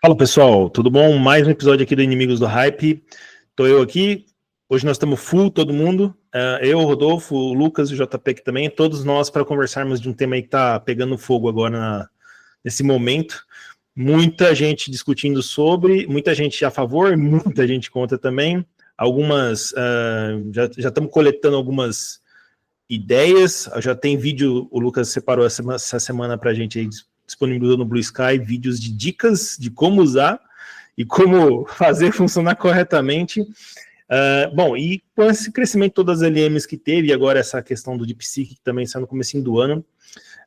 Fala pessoal, tudo bom? Mais um episódio aqui do Inimigos do Hype. Tô eu aqui, hoje nós estamos full, todo mundo. Eu, o Rodolfo, o Lucas e o JP aqui também, todos nós para conversarmos de um tema aí que tá pegando fogo agora nesse momento. Muita gente discutindo sobre, muita gente a favor, muita gente contra também. Algumas, já estamos coletando algumas ideias, já tem vídeo, o Lucas separou essa semana para a gente aí, disponibilizou no Blue Sky, vídeos de dicas de como usar e como fazer funcionar corretamente. Bom, e com esse crescimento de todas as LMs que teve, e agora essa questão do DeepSeek, que também saiu no comecinho do ano,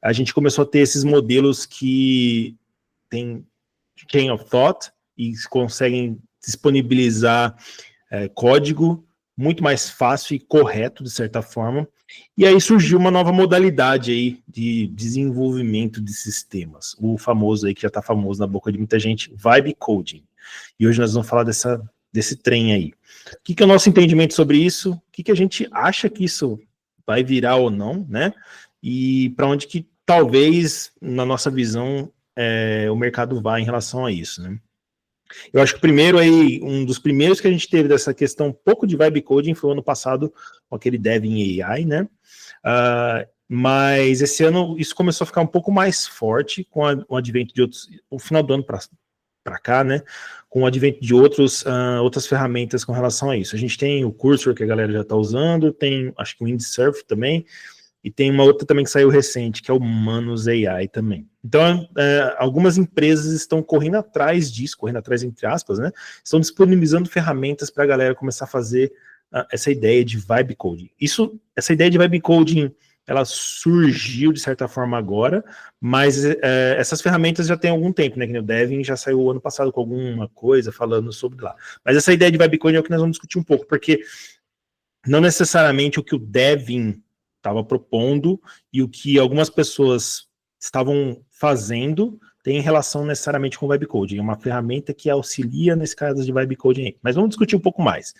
a gente começou a ter esses modelos que tem chain of thought e conseguem disponibilizar código muito mais fácil e correto, de certa forma. E aí surgiu uma nova modalidade aí de desenvolvimento de sistemas. O famoso aí, que já está famoso na boca de muita gente, Vibe Coding. E hoje nós vamos falar desse trem aí. O que é o nosso entendimento sobre isso? O que a gente acha que isso vai virar ou não, né? E para onde que talvez, na nossa visão, o mercado vai em relação a isso, né? Eu acho que primeiro aí, um dos primeiros que a gente teve dessa questão um pouco de vibe coding foi o ano passado com aquele Dev em AI, né? Mas esse ano isso começou a ficar um pouco mais forte com o advento de outros, o final do ano para cá, né? Com o advento de outras ferramentas com relação a isso. A gente tem o Cursor que a galera já está usando, tem acho que o Windsurf também, e tem uma outra também que saiu recente, que é o Manus AI também. Então, algumas empresas estão correndo atrás disso, correndo atrás entre aspas, né? Estão disponibilizando ferramentas para a galera começar a fazer essa ideia de vibe coding. Essa ideia de vibe coding, ela surgiu de certa forma agora, mas essas ferramentas já tem algum tempo, né? Que o Devin já saiu ano passado com alguma coisa falando sobre lá. Mas essa ideia de vibe coding é o que nós vamos discutir um pouco, porque não necessariamente o que o Devin estava propondo e o que algumas pessoas estavam fazendo tem relação necessariamente com o vibe coding. É uma ferramenta que auxilia nesse caso de vibe coding aí. Mas vamos discutir um pouco mais.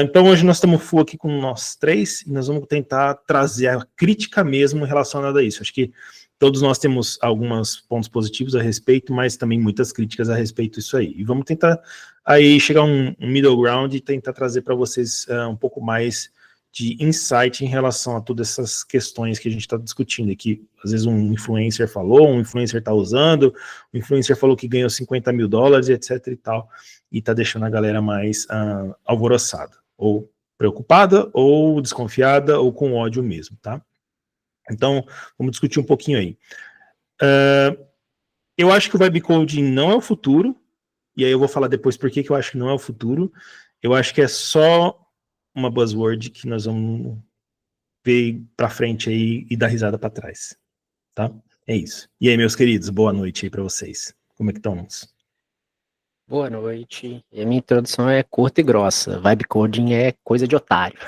Então hoje nós estamos full aqui com nós três e nós vamos tentar trazer a crítica mesmo relacionada a isso. Acho que todos nós temos alguns pontos positivos a respeito, mas também muitas críticas a respeito disso aí. E vamos tentar aí chegar a um middle ground e tentar trazer para vocês um pouco mais de insight em relação a todas essas questões que a gente está discutindo aqui. Às vezes um influencer falou, um influencer está usando, um influencer falou que ganhou $50 mil, etc e tal, e está deixando a galera mais alvoroçada, ou preocupada, ou desconfiada, ou com ódio mesmo, tá? Então, vamos discutir um pouquinho aí. Eu acho que o vibe coding não é o futuro, e aí eu vou falar depois por que eu acho que não é o futuro. Eu acho que é só uma buzzword que nós vamos ver para frente aí e dar risada para trás, tá? É isso. E aí, meus queridos, boa noite aí para vocês. Como é que estão? Boa noite. E a minha introdução é curta e grossa. Vibe coding é coisa de otário.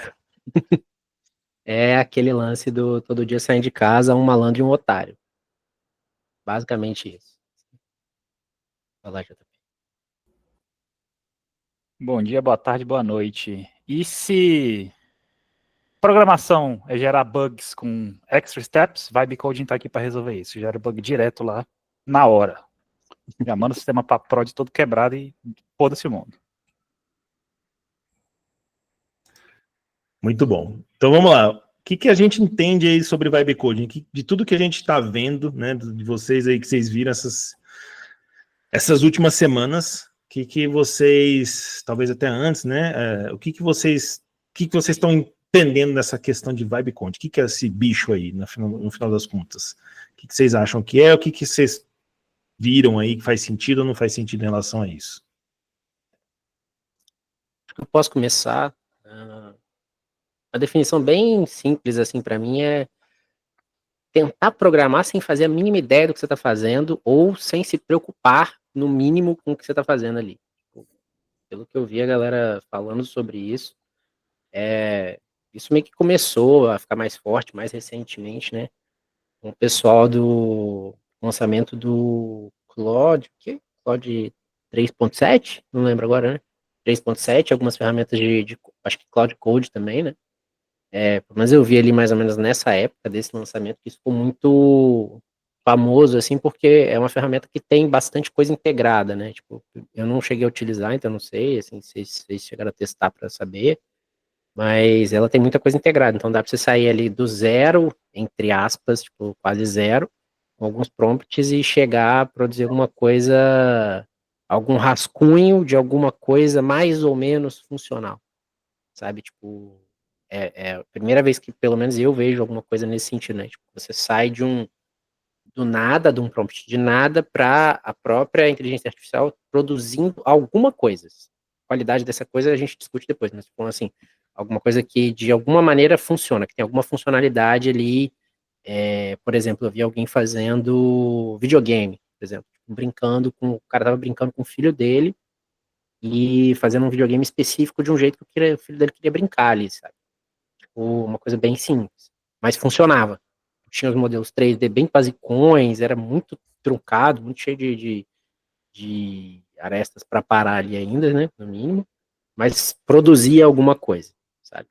É aquele lance do todo dia saindo de casa, um malandro e um otário. Basicamente isso. Vai lá, JP. Bom dia, boa tarde, boa noite. E se programação é gerar bugs com extra steps, Vibe Coding está aqui para resolver isso. Gera bug direto lá, na hora. Já manda o sistema para prod todo quebrado e foda-se o mundo. Muito bom. Então vamos lá. O que a gente entende aí sobre Vibe Coding? De tudo que a gente está vendo, né, de vocês aí que vocês viram essas últimas semanas, que vocês, talvez até antes, né, o que vocês estão entendendo dessa questão de vibe coding? O que é esse bicho aí, no final das contas? O que vocês acham que é? O que vocês viram aí que faz sentido ou não faz sentido em relação a isso? Eu posso começar. A definição bem simples, assim, para mim é tentar programar sem fazer a mínima ideia do que você está fazendo ou sem se preocupar, no mínimo, com o que você está fazendo ali. Pelo que eu vi a galera falando sobre isso, isso meio que começou a ficar mais forte, mais recentemente, né? Com o pessoal do lançamento do Claude 3.7, não lembro agora, né? 3.7, algumas ferramentas acho que Cloud Code também, né? Mas eu vi ali mais ou menos nessa época desse lançamento que isso ficou muito famoso, assim, porque é uma ferramenta que tem bastante coisa integrada, né? Tipo, eu não cheguei a utilizar, então não sei, assim, se vocês chegaram a testar para saber, mas ela tem muita coisa integrada, então dá para você sair ali do zero, entre aspas, tipo, quase zero, com alguns prompts e chegar a produzir alguma coisa, algum rascunho de alguma coisa mais ou menos funcional, sabe? Tipo, é a primeira vez que, pelo menos, eu vejo alguma coisa nesse sentido, né? Tipo, você sai do nada, de um prompt de nada, para a própria inteligência artificial produzindo alguma coisa. A qualidade dessa coisa a gente discute depois, mas tipo, assim, alguma coisa que de alguma maneira funciona, que tem alguma funcionalidade ali. Por exemplo, eu vi alguém fazendo videogame, por exemplo, brincando com, o cara tava brincando com o filho dele e fazendo um videogame específico de um jeito que o filho dele queria brincar ali, sabe? Tipo, uma coisa bem simples, mas funcionava. Tinha os modelos 3D bem basicões, era muito truncado, muito cheio de arestas para parar ali ainda, né, no mínimo, mas produzia alguma coisa, sabe?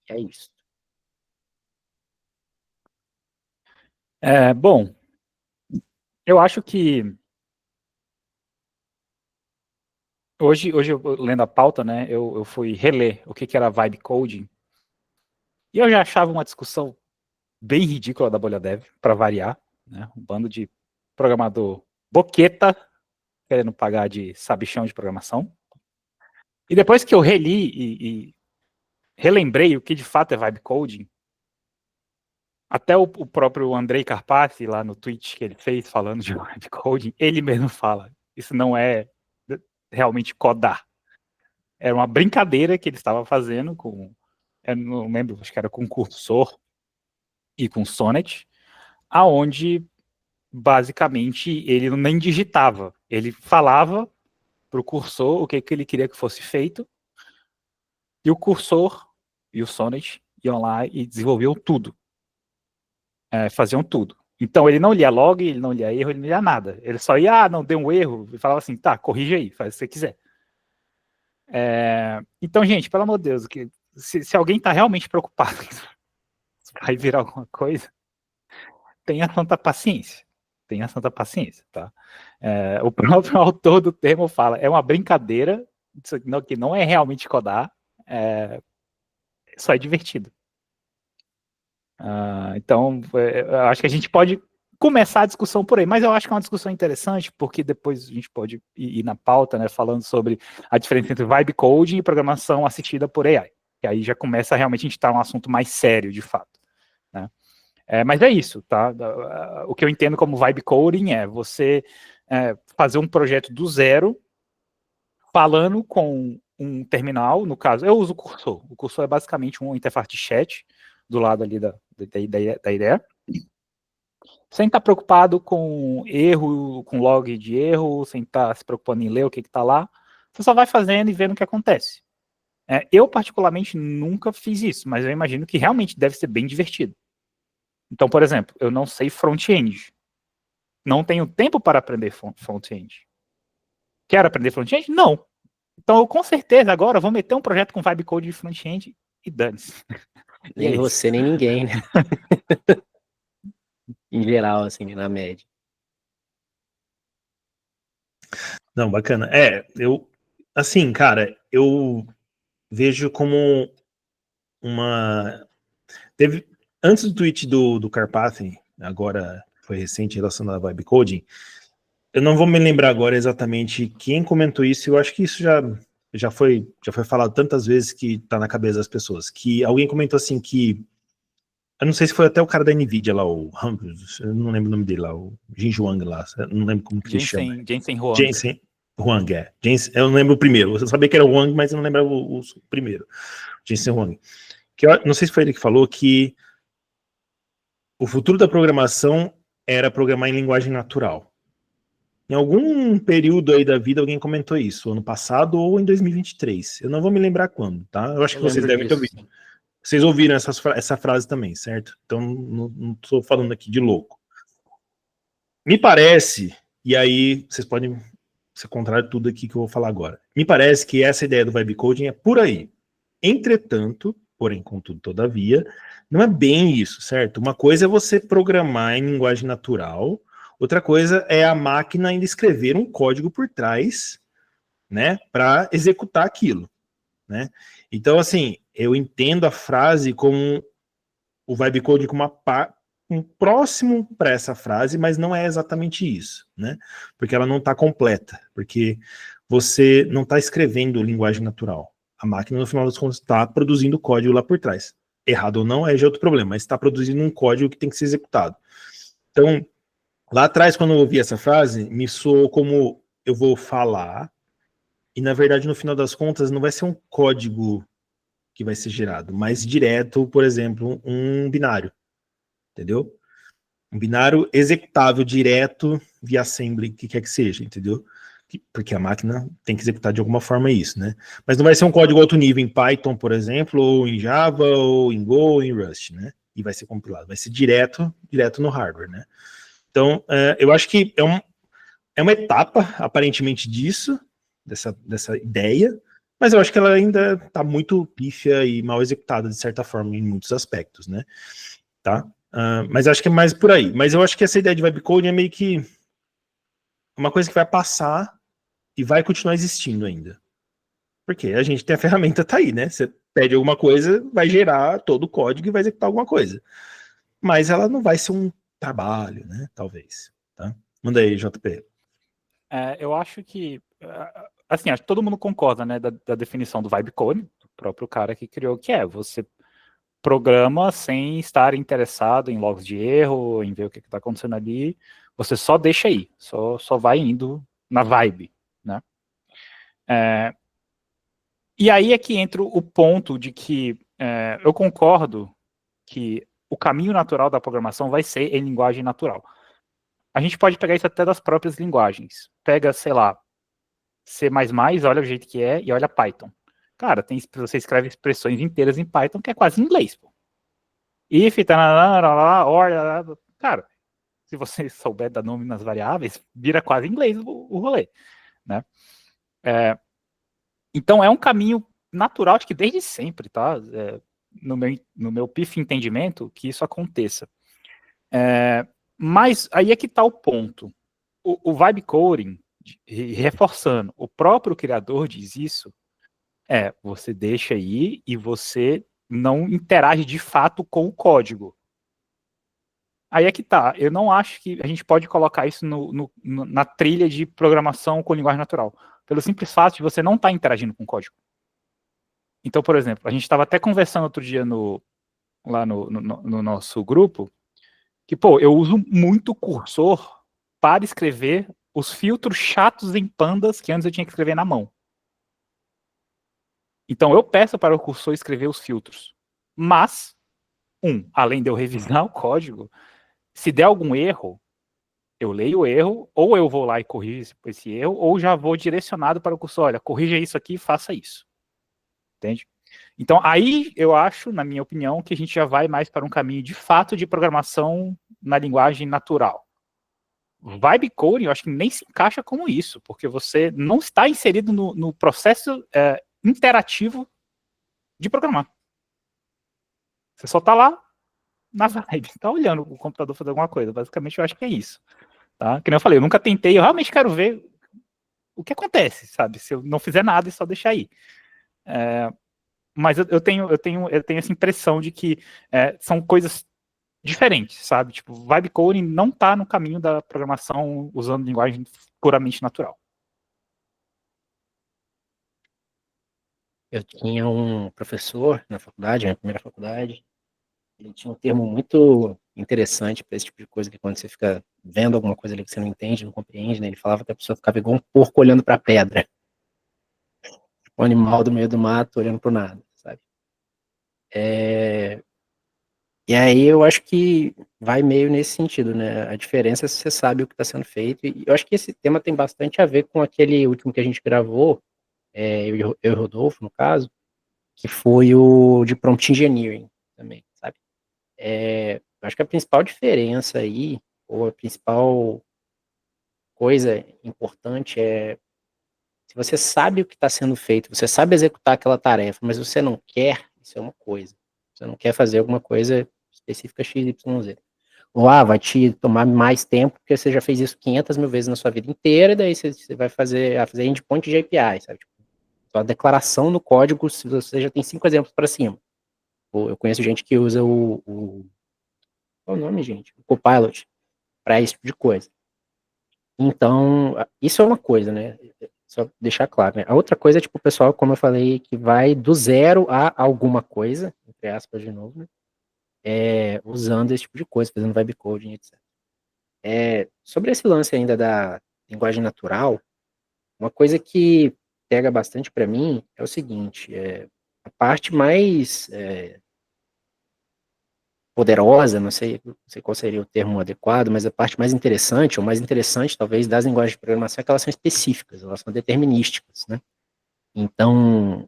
É isso. Bom, eu acho que hoje eu, lendo a pauta, né, eu fui reler o que era vibe coding, e eu já achava uma discussão bem ridícula da bolha dev, para variar, né, um bando de programador boqueta querendo pagar de sabichão de programação. E depois que eu reli e relembrei o que de fato é vibe coding, até o próprio Andrei Karpathy, lá no tweet que ele fez falando de vibe coding, ele mesmo fala, isso não é realmente codar. Era uma brincadeira que ele estava fazendo com, eu não lembro, acho que era com Cursor e com Sonnet, aonde basicamente ele nem digitava, ele falava para o cursor o que ele queria que fosse feito, e o cursor e o Sonnet iam lá e desenvolviam tudo, faziam tudo. Então ele não lia log, ele não lia erro, ele não lia nada. Ele só ia, não, deu um erro, e falava assim, tá, corrige aí, faz o que você quiser. Então, gente, pelo amor de Deus, se alguém está realmente preocupado que vai virar alguma coisa, tenha santa paciência. Tenha santa paciência, tá? O próprio autor do termo fala, é uma brincadeira, que não é realmente codar, só é divertido. Então, eu acho que a gente pode começar a discussão por aí, mas eu acho que é uma discussão interessante, porque depois a gente pode ir na pauta, né, falando sobre a diferença entre vibe coding e programação assistida por AI, que aí já começa realmente a gente estar num assunto mais sério, de fato, né? Mas é isso, tá? O que eu entendo como vibe coding é você fazer um projeto do zero, falando com um terminal, no caso, eu uso o Cursor. O Cursor é basicamente uma interface de chat do lado ali da ideia. Sem estar preocupado com erro, com log de erro, sem estar se preocupando em ler o que está lá. Você só vai fazendo e vendo o que acontece. Eu, particularmente, nunca fiz isso, mas eu imagino que realmente deve ser bem divertido. Então, por exemplo, eu não sei front-end. Não tenho tempo para aprender front-end. Quero aprender front-end? Não. Então, eu com certeza agora vou meter um projeto com vibe code de front-end e dane-se. Nem você, nem ninguém, né? Em geral, assim, na média. Não, bacana. Assim, cara, eu vejo como antes do tweet do Karpathy, agora foi recente, relacionado à vibe coding, eu não vou me lembrar agora exatamente quem comentou isso, eu acho que isso já foi falado tantas vezes que tá na cabeça das pessoas, que alguém comentou assim que, eu não sei se foi até o cara da Nvidia lá, eu não lembro o nome dele lá, o Jin Huang lá, eu não lembro como que ele chama. Jensen Huang. Jensen Huang, eu não lembro o primeiro, eu sabia que era o Huang, mas eu não lembrava o primeiro, Jensen Huang. Que não sei se foi ele que falou que o futuro da programação era programar em linguagem natural. Em algum período aí da vida alguém comentou isso, ano passado ou em 2023. Eu não vou me lembrar quando, tá? Eu acho que vocês devem ter ouvido. Vocês ouviram essa frase também, certo? Então não estou falando aqui de louco. Me parece, e aí vocês podem ser contrário tudo aqui que eu vou falar agora. Me parece que essa ideia do vibe coding é por aí. Entretanto, porém, contudo, todavia, não é bem isso, certo? Uma coisa é você programar em linguagem natural, outra coisa é a máquina ainda escrever um código por trás, né, para executar aquilo, né? Então, assim, eu entendo a frase como o vibe coding como um próximo para essa frase, mas não é exatamente isso, né? Porque ela não está completa, porque você não está escrevendo linguagem natural. A máquina, no final das contas, está produzindo código lá por trás. Errado ou não, é já outro problema, mas está produzindo um código que tem que ser executado. Então, lá atrás, quando eu ouvi essa frase, me soou como eu vou falar, e na verdade, no final das contas, não vai ser um código que vai ser gerado, mas direto, por exemplo, um binário, entendeu? Um binário executável direto via assembly, que quer que seja, entendeu? Porque a máquina tem que executar de alguma forma isso, né? Mas não vai ser um código alto nível em Python, por exemplo, ou em Java, ou em Go, ou em Rust, né? E vai ser compilado. Vai ser direto no hardware, né? Então, eu acho que é uma etapa, aparentemente, dessa ideia, mas eu acho que ela ainda está muito pífia e mal executada, de certa forma, em muitos aspectos, né? Tá? Mas acho que é mais por aí. Mas eu acho que essa ideia de vibe coding é meio que uma coisa que vai passar e vai continuar existindo ainda. Porque a gente tem a ferramenta, tá aí, né? Você pede alguma coisa, vai gerar todo o código e vai executar alguma coisa. Mas ela não vai ser um trabalho, né? Talvez. Tá? Manda aí, JP. Eu acho que, assim, acho que todo mundo concorda, né, da definição do vibe coding, do próprio cara que criou, que é você programa sem estar interessado em logs de erro, em ver o que está acontecendo ali, você só deixa aí, só vai indo na vibe, né? E aí é que entra o ponto de que eu concordo que o caminho natural da programação vai ser em linguagem natural. A gente pode pegar isso até das próprias linguagens. Pega, sei lá, C++, olha o jeito que é, e olha Python. Cara, você escreve expressões inteiras em Python que é quase inglês, pô. If, or, cara, se você souber dar nome nas variáveis, vira quase inglês o rolê, né? Então é um caminho natural, acho que desde sempre, tá? No meu pif entendimento, que isso aconteça. Mas aí é que tá o ponto. O vibe coding, reforçando, o próprio criador diz isso, você deixa aí e você não interage de fato com o código. Aí é que tá, eu não acho que a gente pode colocar isso na trilha de programação com linguagem natural, pelo simples fato de você não estar interagindo com o código. Então, por exemplo, a gente estava até conversando outro dia lá no nosso grupo, que, pô, eu uso muito cursor para escrever os filtros chatos em pandas que antes eu tinha que escrever na mão. Então, eu peço para o cursor escrever os filtros. Mas, além de eu revisar o código, se der algum erro, eu leio o erro, ou eu vou lá e corrijo esse erro, ou já vou direcionado para o cursor, olha, corrija isso aqui e faça isso. Entende? Então, aí eu acho, na minha opinião, que a gente já vai mais para um caminho de fato de programação na linguagem natural. Vibe coding, eu acho que nem se encaixa como isso, porque você não está inserido no processo interativo de programar. Você só está lá na vibe, está olhando o computador fazer alguma coisa. Basicamente, eu acho que é isso. Tá? Que nem eu falei, eu nunca tentei, eu realmente quero ver o que acontece, sabe? Se eu não fizer nada, é só deixar aí. Mas eu tenho essa impressão de que são coisas diferentes, sabe? Tipo, vibe coding não está no caminho da programação usando linguagem puramente natural. Eu tinha um professor na faculdade, minha primeira faculdade, ele tinha um termo muito interessante para esse tipo de coisa, que quando você fica vendo alguma coisa ali que você não entende, não compreende, né? Ele falava que a pessoa ficava igual um porco olhando para a pedra. Um animal do meio do mato olhando para o nada, sabe? E aí eu acho que vai meio nesse sentido, né? A diferença é se você sabe o que está sendo feito. E eu acho que esse tema tem bastante a ver com aquele último que a gente gravou, eu e o Rodolfo, no caso, que foi o de Prompt Engineering também, sabe? Eu acho que a principal diferença aí, ou a principal coisa importante se você sabe o que está sendo feito, você sabe executar aquela tarefa, mas você não quer, Isso é uma coisa. Você não quer fazer alguma coisa específica XYZ. Ou, vai te tomar mais tempo, porque você já fez isso 500 mil vezes na sua vida inteira, e daí você vai fazer endpoint de API, sabe? Tipo, só a declaração no código, se você já tem 5 exemplos para cima. Eu conheço gente que usa qual é o nome, gente? O Copilot, para esse tipo de coisa. Então, isso é uma coisa, né? Só deixar claro, né? A outra coisa é, tipo, o pessoal, como eu falei, que vai do zero a alguma coisa, entre aspas de novo, né? Usando esse tipo de coisa, fazendo vibe coding, etc. Sobre esse lance ainda da linguagem natural, uma coisa que pega bastante para mim é o seguinte, a parte mais poderosa, não sei qual seria o termo adequado, mas a parte mais interessante, ou mais interessante talvez, das linguagens de programação é que elas são específicas, elas são determinísticas, né? Então,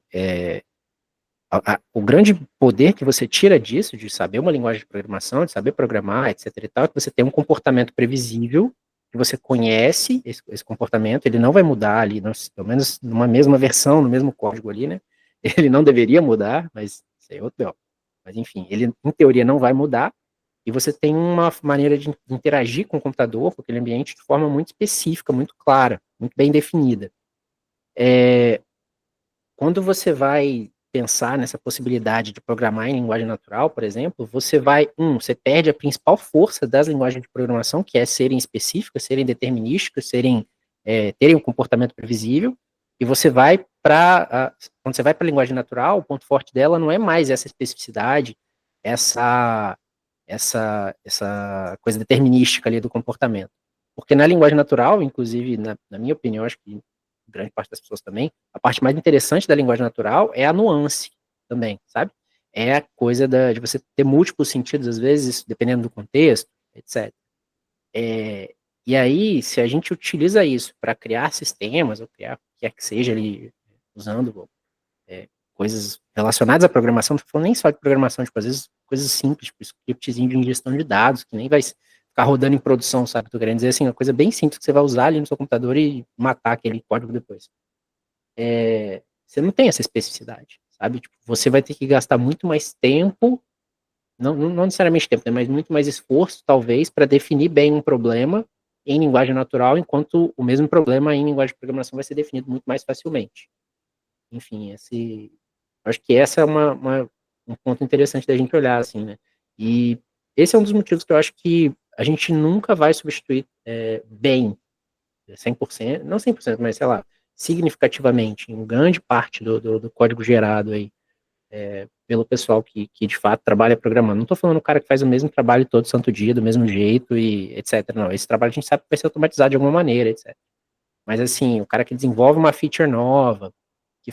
o grande poder que você tira disso, de saber uma linguagem de programação, de saber programar, etc e tal, é que você tem um comportamento previsível, que você conhece esse comportamento, ele não vai mudar ali, pelo menos numa mesma versão, no mesmo código ali, né? Ele não deveria mudar, mas isso é outro B.O. Mas enfim, ele em teoria não vai mudar, e você tem uma maneira de interagir com o computador, com aquele ambiente, de forma muito específica, muito clara, muito bem definida. Quando você vai pensar nessa possibilidade de programar em linguagem natural, por exemplo, você você perde a principal força das linguagens de programação, que é serem específicas, serem determinísticas, terem um comportamento previsível, e você vai quando você vai para a linguagem natural, o ponto forte dela não é mais essa especificidade, essa coisa determinística ali do comportamento. Porque na linguagem natural, inclusive, na minha opinião, acho que grande parte das pessoas também, a parte mais interessante da linguagem natural é a nuance também, sabe? É a coisa de você ter múltiplos sentidos, às vezes, dependendo do contexto, etc. E aí, se a gente utiliza isso para criar sistemas, ou criar o que quer que seja ali, usando coisas relacionadas à programação, não estou falando nem só de programação, tipo, às vezes coisas simples, tipo scriptzinho de ingestão de dados, que nem vai ficar rodando em produção, sabe? Estou querendo dizer assim, uma coisa bem simples que você vai usar ali no seu computador e matar aquele código depois. Você não tem essa especificidade, sabe? Tipo, você vai ter que gastar muito mais tempo, não necessariamente tempo, né, mas muito mais esforço, talvez, para definir bem um problema em linguagem natural, enquanto o mesmo problema em linguagem de programação vai ser definido muito mais facilmente. Enfim, acho que essa é um ponto interessante da gente olhar, assim, né? E esse é um dos motivos que eu acho que a gente nunca vai substituir bem, 100%, não 100%, mas sei lá, significativamente, em grande parte do código gerado aí, pelo pessoal que de fato trabalha programando. Não estou falando o cara que faz o mesmo trabalho todo santo dia, do mesmo jeito e etc. Não, esse trabalho a gente sabe que vai ser automatizado de alguma maneira, etc. Mas assim, o cara que desenvolve uma feature nova, que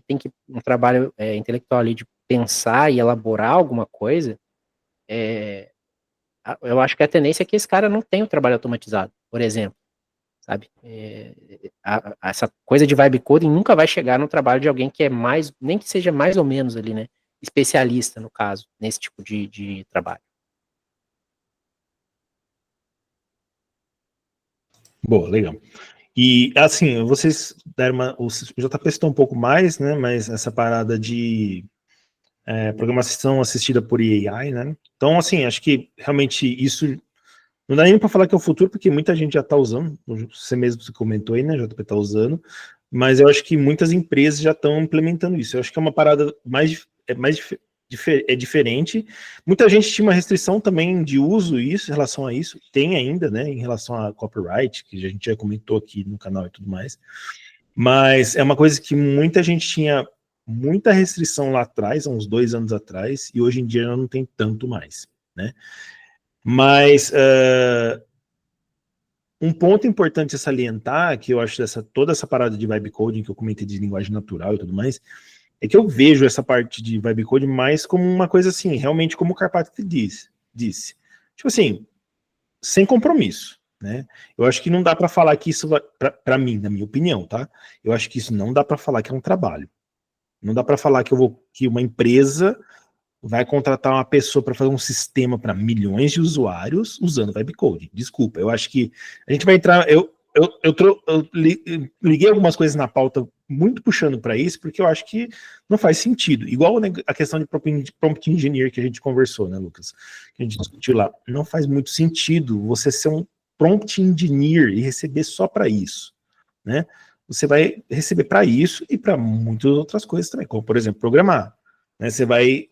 tem um trabalho intelectual ali de pensar e elaborar alguma coisa, eu acho que a tendência é que esse cara não tenha o trabalho automatizado, por exemplo, sabe? Essa coisa de vibe coding nunca vai chegar no trabalho de alguém que é mais, nem que seja mais ou menos ali, né? Especialista, no caso, nesse tipo de trabalho. Boa, legal. E, assim, vocês deram o JP citou um pouco mais, né, mas essa parada de programação assistida por AI, né, então, assim, acho que realmente isso não dá nem para falar que é o futuro, porque muita gente já está usando, você mesmo comentou aí, né, JP está usando, mas eu acho que muitas empresas já estão implementando isso, eu acho que é uma parada diferente. Muita gente tinha uma restrição também de uso em relação a isso, tem ainda, né, em relação a copyright, que a gente já comentou aqui no canal e tudo mais, mas é uma coisa que muita gente tinha muita restrição lá atrás, há uns 2 anos atrás, e hoje em dia não tem tanto mais, né. Mas um ponto importante a salientar, que eu acho toda essa parada de vibe coding que eu comentei de linguagem natural e tudo mais, é que eu vejo essa parte de vibe coding mais como uma coisa assim, realmente como o Carpati disse. Tipo assim, sem compromisso, né? Eu acho que não dá para falar que isso, para mim, na minha opinião, tá? Eu acho que isso não dá para falar que é um trabalho. Não dá para falar que uma empresa vai contratar uma pessoa para fazer um sistema para milhões de usuários usando vibe coding. Desculpa, eu acho que a gente vai entrar, liguei algumas coisas na pauta muito puxando para isso, porque eu acho que não faz sentido. Igual a questão de prompt engineer que a gente conversou, né, Lucas? Que a gente discutiu lá. Não faz muito sentido você ser um prompt engineer e receber só para isso, né? Você vai receber para isso e para muitas outras coisas também, como, por exemplo, programar. Né? Você vai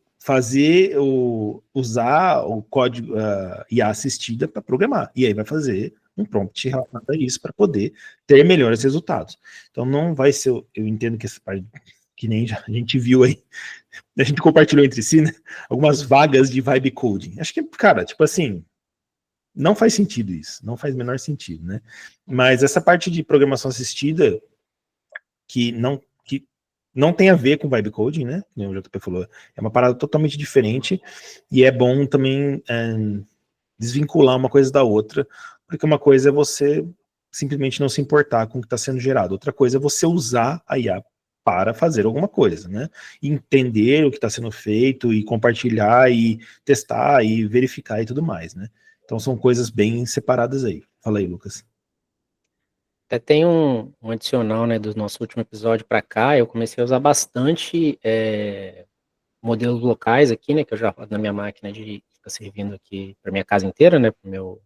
usar o código IA assistida para programar, e aí vai fazer um prompt relacionado a isso para poder ter melhores resultados. Então não vai ser, eu entendo que essa parte, que nem a gente viu aí, a gente compartilhou entre si, né, algumas vagas de vibe coding. Acho que, cara, tipo assim, não faz sentido isso, não faz o menor sentido, né? Mas essa parte de programação assistida, que não tem a ver com vibe coding, né? Como o JP falou, é uma parada totalmente diferente, e é bom também desvincular uma coisa da outra, porque uma coisa é você simplesmente não se importar com o que está sendo gerado, outra coisa é você usar a IA para fazer alguma coisa, né? Entender o que está sendo feito e compartilhar e testar e verificar e tudo mais, né? Então são coisas bem separadas aí. Fala aí, Lucas. Até tem um adicional, né, do nosso último episódio para cá, eu comecei a usar bastante modelos locais aqui, né, que eu já rodo na minha máquina de ficar servindo aqui para minha casa inteira, né, para o meu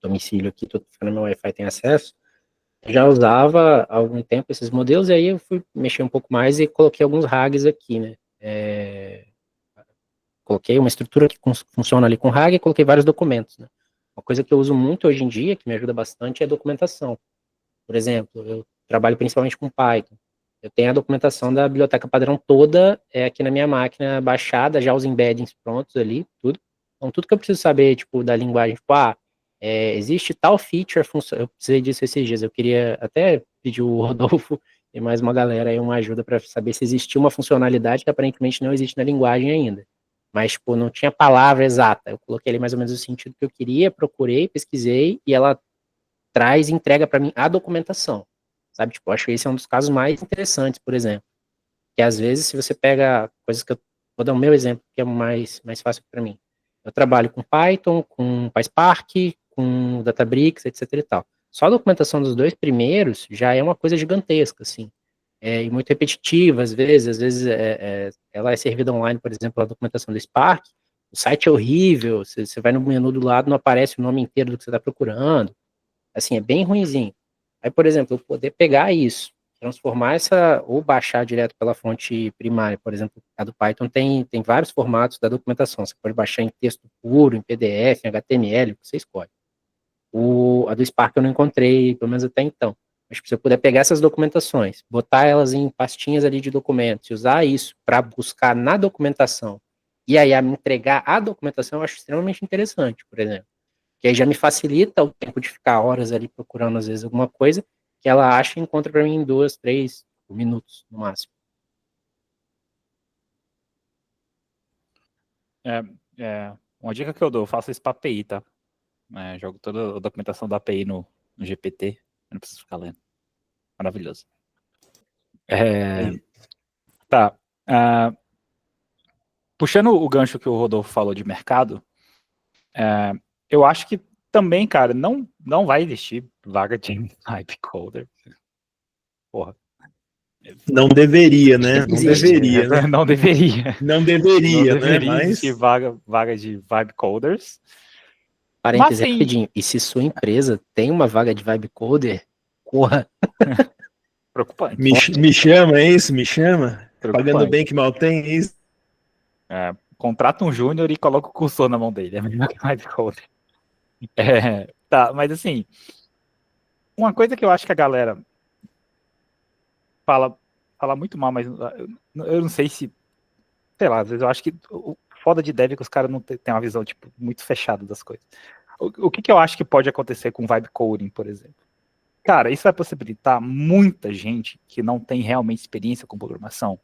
domicílio aqui, tudo que no meu Wi-Fi tem acesso. Eu já usava há algum tempo esses modelos, e aí eu fui mexer um pouco mais e coloquei alguns RAGs aqui, né. Coloquei uma estrutura que funciona ali com RAG e coloquei vários documentos, né. Uma coisa que eu uso muito hoje em dia, que me ajuda bastante, é a documentação. Por exemplo, eu trabalho principalmente com Python. Eu tenho a documentação da biblioteca padrão toda aqui na minha máquina baixada, já os embeddings prontos ali, tudo. Então, tudo que eu preciso saber, tipo, da linguagem, tipo, existe tal feature, eu precisei disso esses dias, eu queria até pedir o Rodolfo e mais uma galera aí uma ajuda para saber se existia uma funcionalidade que aparentemente não existe na linguagem ainda. Mas, tipo, não tinha palavra exata. Eu coloquei ali mais ou menos o sentido que eu queria, procurei, pesquisei, e ela traz e entrega para mim a documentação, sabe? Tipo, eu acho que esse é um dos casos mais interessantes, por exemplo, que às vezes se você pega coisas que eu vou dar o meu exemplo, que é mais fácil para mim. Eu trabalho com Python, com PySpark, com Databricks, etc e tal. Só a documentação dos dois primeiros já é uma coisa gigantesca, assim, e muito repetitiva, às vezes ela é servida online, por exemplo, a documentação do Spark, o site é horrível, você vai no menu do lado, não aparece o nome inteiro do que você está procurando, assim, é bem ruinzinho. Aí, por exemplo, eu poder pegar isso, transformar ou baixar direto pela fonte primária, por exemplo, a do Python tem vários formatos da documentação, você pode baixar em texto puro, em PDF, em HTML, o que você escolhe. A do Spark eu não encontrei, pelo menos até então. Mas se eu puder pegar essas documentações, botar elas em pastinhas ali de documentos, e usar isso para buscar na documentação, e aí a me entregar a documentação, eu acho extremamente interessante, por exemplo. Que aí já me facilita o tempo de ficar horas ali procurando, às vezes, alguma coisa que ela acha e encontra para mim em 2, 3 minutos, no máximo. Uma dica que eu dou, eu faço isso para API, tá? Jogo toda a documentação da API no GPT, eu não preciso ficar lendo. Maravilhoso. Tá. Puxando o gancho que o Rodolfo falou de mercado, eu acho que também, cara, não vai existir vaga de hype coder. Porra. Não deveria, né? Não Existe. deveria, né? Não deveria. Não deveria, né? Mas Existir vaga de vibe coders. Parêntese rapidinho. E se sua empresa tem uma vaga de vibe coder, corra. Preocupante. Me chama, é isso? Me chama? Preocupante. Pagando bem que mal tem, é isso? Contrata um júnior e coloca o cursor na mão dele. É melhor que vibe coder. Tá, mas assim, uma coisa que eu acho que a galera fala muito mal, mas eu não sei se, sei lá, às vezes eu acho que o foda de dev é que os caras não tem uma visão, tipo, muito fechada das coisas. O que eu acho que pode acontecer com vibe coding, por exemplo? Cara, isso vai possibilitar muita gente que não tem realmente experiência com programação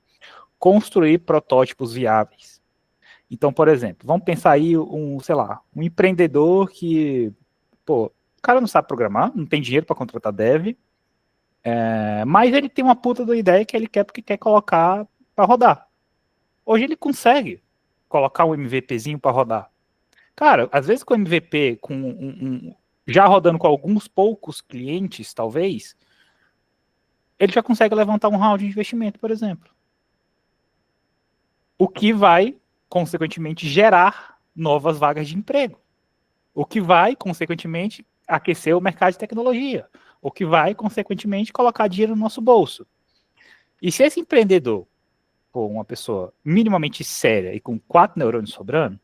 construir protótipos viáveis. Então, por exemplo, vamos pensar aí um empreendedor que, o cara não sabe programar, não tem dinheiro para contratar dev, mas ele tem uma puta da ideia que ele quer porque quer colocar para rodar. Hoje ele consegue colocar um MVPzinho para rodar. Cara, às vezes com o MVP, com já rodando com alguns poucos clientes, talvez, ele já consegue levantar um round de investimento, por exemplo. O que vai, consequentemente, gerar novas vagas de emprego. O que vai, consequentemente, aquecer o mercado de tecnologia. O que vai, consequentemente, colocar dinheiro no nosso bolso. E se esse empreendedor for uma pessoa minimamente séria e com 4 neurônios sobrando,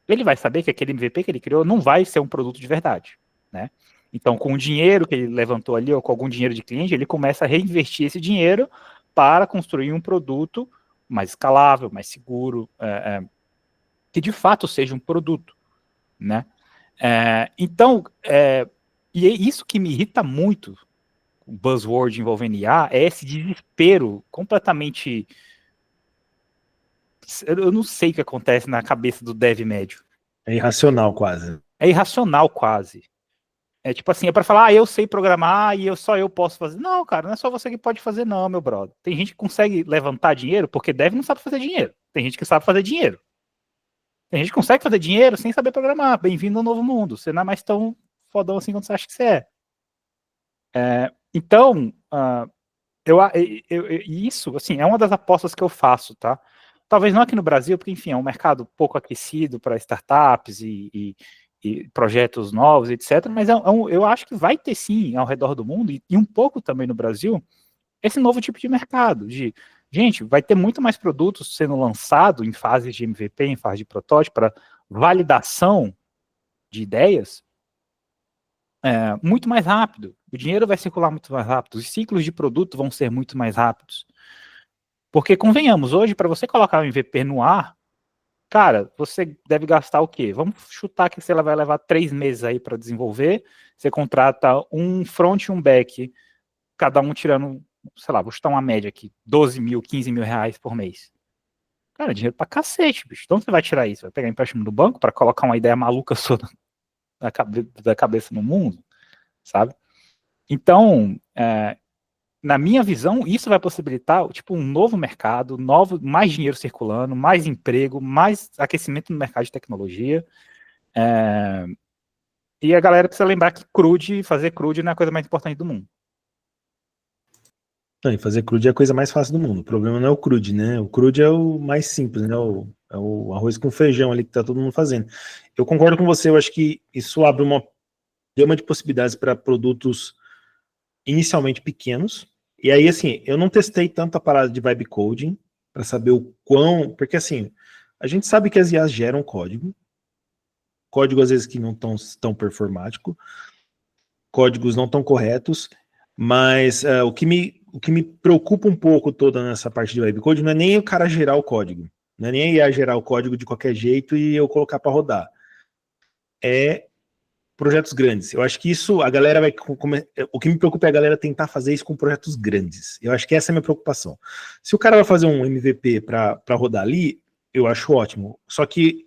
ele vai saber que aquele MVP que ele criou não vai ser um produto de verdade, né? Então, com o dinheiro que ele levantou ali, ou com algum dinheiro de cliente, ele começa a reinvestir esse dinheiro para construir um produto mais escalável, mais seguro, que de fato seja um produto, né? Então, e é isso que me irrita muito, o buzzword envolvendo IA, é esse desespero completamente... Eu não sei o que acontece na cabeça do dev médio. É irracional quase. É irracional quase. É tipo assim, é para falar, eu sei programar e só eu posso fazer. Não, cara, não é só você que pode fazer não, meu brother. Tem gente que consegue levantar dinheiro porque dev não sabe fazer dinheiro. Tem gente que sabe fazer dinheiro. Tem gente que consegue fazer dinheiro sem saber programar. Bem-vindo ao novo mundo. Você não é mais tão fodão assim quanto você acha que você é. Então, isso, assim, é uma das apostas que eu faço, tá? Talvez não aqui no Brasil, porque, enfim, é um mercado pouco aquecido para startups e projetos novos, etc. Mas eu acho que vai ter, sim, ao redor do mundo, e um pouco também no Brasil, esse novo tipo de mercado. Gente, vai ter muito mais produtos sendo lançados em fases de MVP, em fase de protótipo, para validação de ideias, muito mais rápido. O dinheiro vai circular muito mais rápido. Os ciclos de produto vão ser muito mais rápidos. Porque, convenhamos, hoje, para você colocar o MVP no ar, cara, você deve gastar o quê? Vamos chutar que você vai levar 3 meses aí para desenvolver. Você contrata um front e um back, cada um tirando, sei lá, vou chutar uma média aqui, 12 mil, 15 mil reais por mês. Cara, dinheiro pra cacete, bicho. Então você vai tirar isso? Vai pegar empréstimo do banco para colocar uma ideia maluca sua da cabeça no mundo, sabe? Então, na minha visão, isso vai possibilitar tipo um novo mercado, mais dinheiro circulando, mais emprego, mais aquecimento no mercado de tecnologia. E a galera precisa lembrar que fazer CRUD não é a coisa mais importante do mundo. Não, e fazer CRUD é a coisa mais fácil do mundo. O problema não é o CRUD, né? O CRUD é o mais simples, né? É o arroz com feijão ali que tá todo mundo fazendo. Eu concordo com você, eu acho que isso abre uma gama de possibilidades para produtos inicialmente pequenos. E aí, assim, eu não testei tanto a parada de vibe coding para saber o quão... Porque, assim, a gente sabe que as IAs geram código às vezes que não estão tão performático, códigos não tão corretos, mas o que me preocupa um pouco toda nessa parte de web code não é nem o cara gerar o código, não é nem a IA gerar o código de qualquer jeito e eu colocar para rodar. É projetos grandes. Eu acho que isso, a galera vai... O que me preocupa é a galera tentar fazer isso com projetos grandes. Eu acho que essa é a minha preocupação. Se o cara vai fazer um MVP para rodar ali, eu acho ótimo. Só que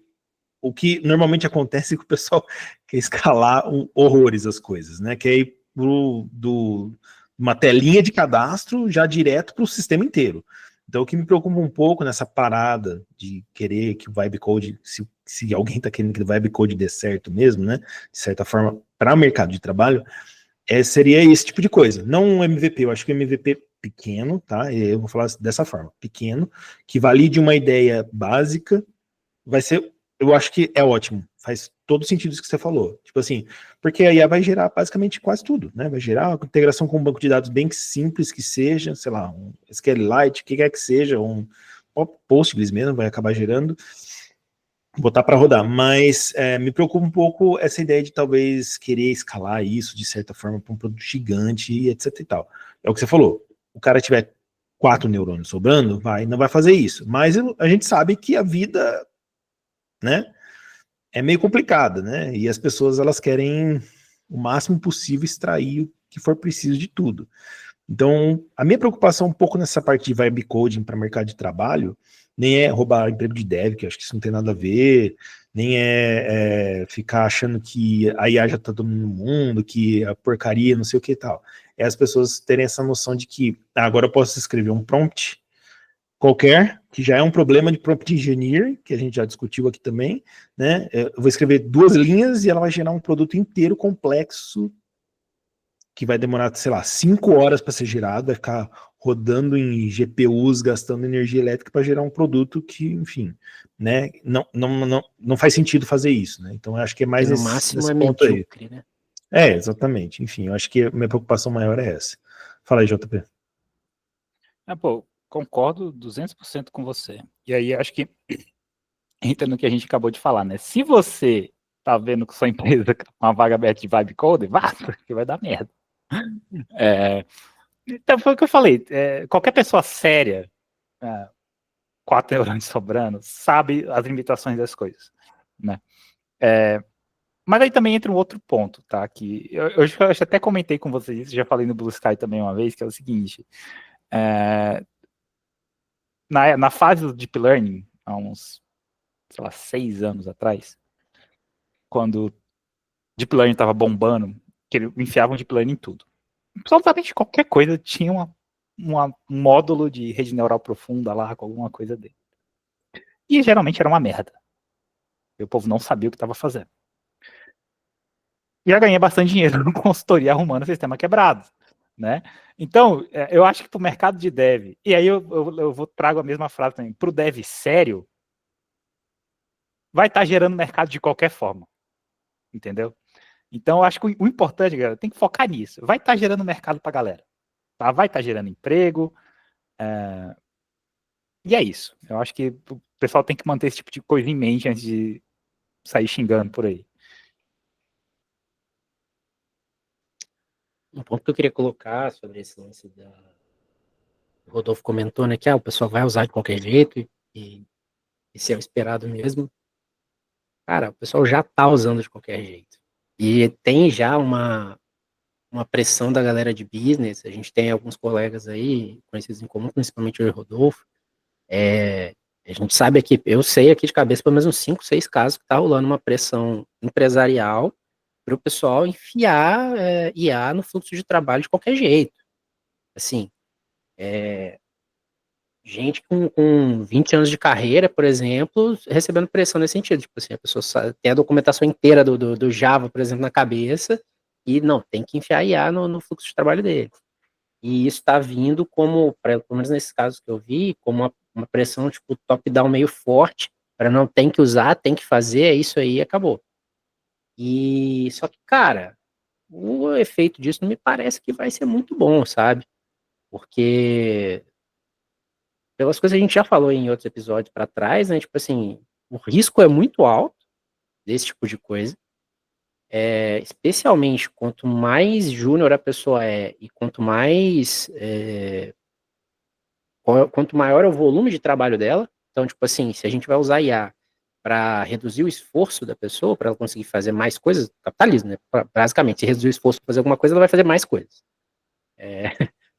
o que normalmente acontece é que o pessoal quer escalar horrores as coisas, né? Quer ir uma telinha de cadastro já direto para o sistema inteiro. Então, o que me preocupa um pouco nessa parada de querer que o vibe code, se alguém está querendo que o vibe code dê certo mesmo, né? De certa forma, para o mercado de trabalho, seria esse tipo de coisa. Não um MVP, eu acho que o MVP pequeno, tá? Eu vou falar dessa forma, pequeno, que valide uma ideia básica, vai ser... Eu acho que é ótimo, faz todo sentido isso que você falou. Tipo assim, porque a IA vai gerar basicamente quase tudo, né? Vai gerar uma integração com um banco de dados bem simples que seja, sei lá, um SQLite, o que quer que seja, um Postgres mesmo, vai acabar gerando, botar para rodar. Mas me preocupa um pouco essa ideia de talvez querer escalar isso de certa forma para um produto gigante e etc e tal. É o que você falou, o cara tiver 4 neurônios sobrando, não vai fazer isso. Mas a gente sabe que a vida... né? É meio complicada, né? E as pessoas, elas querem o máximo possível extrair o que for preciso de tudo. Então, a minha preocupação um pouco nessa parte de vibe coding para mercado de trabalho, nem é roubar emprego de dev, que eu acho que isso não tem nada a ver, nem é ficar achando que a IA já está dominando o mundo, que a porcaria, não sei o que e tal. É as pessoas terem essa noção de que agora eu posso escrever um prompt qualquer, que já é um problema de prompt engineering, que a gente já discutiu aqui também, né? Eu vou escrever 2 linhas e ela vai gerar um produto inteiro complexo que vai demorar, sei lá, 5 horas para ser gerado, vai ficar rodando em GPUs, gastando energia elétrica para gerar um produto que, enfim, né? Não faz sentido fazer isso, né? Então eu acho que é mais No nesse máximo é ponto aí. medíocre, né? Exatamente. Enfim, eu acho que a minha preocupação maior é essa. Fala aí, JP. Pô, concordo 200% com você. E aí, acho que entra no que a gente acabou de falar, né? Se você tá vendo que sua empresa com uma vaga aberta de vibe coding, vá, que vai dar merda. Então, foi o que eu falei. Qualquer pessoa séria, 4 neurônios sobrando, sabe as limitações das coisas, né? Mas aí também entra um outro ponto, tá? Que eu até comentei com vocês isso, já falei no Blue Sky também uma vez, que é o seguinte. Na fase do Deep Learning, há uns, sei lá, 6 anos atrás, quando Deep Learning estava bombando, que ele enfiava um Deep Learning em tudo. Absolutamente qualquer coisa tinha um módulo de rede neural profunda lá, com alguma coisa dele. E geralmente era uma merda. E o povo não sabia o que estava fazendo. E já ganhei bastante dinheiro com consultoria arrumando sistema quebrado, né? Então, eu acho que para o mercado de dev, e aí eu trago a mesma frase também, para o dev sério, vai estar gerando mercado de qualquer forma, entendeu? Então, eu acho que o importante, galera, tem que focar nisso. Vai estar gerando mercado para a galera, tá? Vai estar gerando emprego, e é isso. Eu acho que o pessoal tem que manter esse tipo de coisa em mente antes de sair xingando por aí. Um ponto que eu queria colocar sobre esse lance o Rodolfo comentou, né, que o pessoal vai usar de qualquer jeito e se é o esperado mesmo. Cara, o pessoal já tá usando de qualquer jeito. E tem já uma pressão da galera de business, a gente tem alguns colegas aí, conhecidos em comum, principalmente o Rodolfo, a gente sabe aqui, eu sei aqui de cabeça pelo menos uns 5, 6 casos que tá rolando uma pressão empresarial para o pessoal enfiar IA no fluxo de trabalho de qualquer jeito. Assim, gente com 20 anos de carreira, por exemplo, recebendo pressão nesse sentido. Tipo assim, a pessoa tem a documentação inteira do Java, por exemplo, na cabeça, e não, tem que enfiar IA no fluxo de trabalho dele. E isso está vindo como, pelo menos nesses casos que eu vi, como uma pressão tipo top-down meio forte, para não tem que usar, tem que fazer, é isso aí, acabou. E só que, cara, o efeito disso não me parece que vai ser muito bom, sabe? Porque pelas coisas que a gente já falou em outros episódios para trás, né? Tipo assim, o risco é muito alto desse tipo de coisa. Especialmente quanto mais júnior a pessoa é e quanto maior é o volume de trabalho dela. Então, tipo assim, se a gente vai usar IA para reduzir o esforço da pessoa, para ela conseguir fazer mais coisas, capitalismo, né? Basicamente, se reduzir o esforço para fazer alguma coisa, ela vai fazer mais coisas.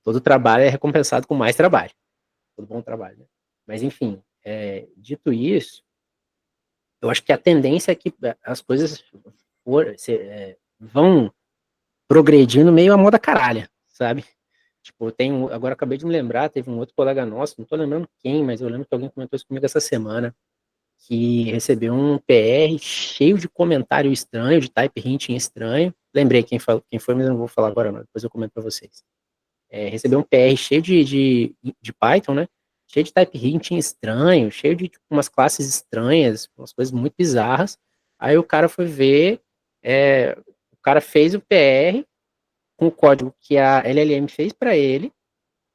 Todo trabalho é recompensado com mais trabalho. Todo bom trabalho, né? Mas, enfim, dito isso, eu acho que a tendência é que as coisas vão progredindo meio a moda caralha, sabe? Tipo, agora acabei de me lembrar, teve um outro colega nosso, não tô lembrando quem, mas eu lembro que alguém comentou isso comigo essa semana, que recebeu um PR cheio de comentário estranho, de type hinting estranho. Lembrei quem foi, mas eu não vou falar agora não, depois eu comento pra vocês. Recebeu um PR cheio de Python, né? Cheio de type hinting estranho, cheio de tipo, umas classes estranhas, umas coisas muito bizarras. Aí o cara foi ver, o cara fez o PR com o código que a LLM fez para ele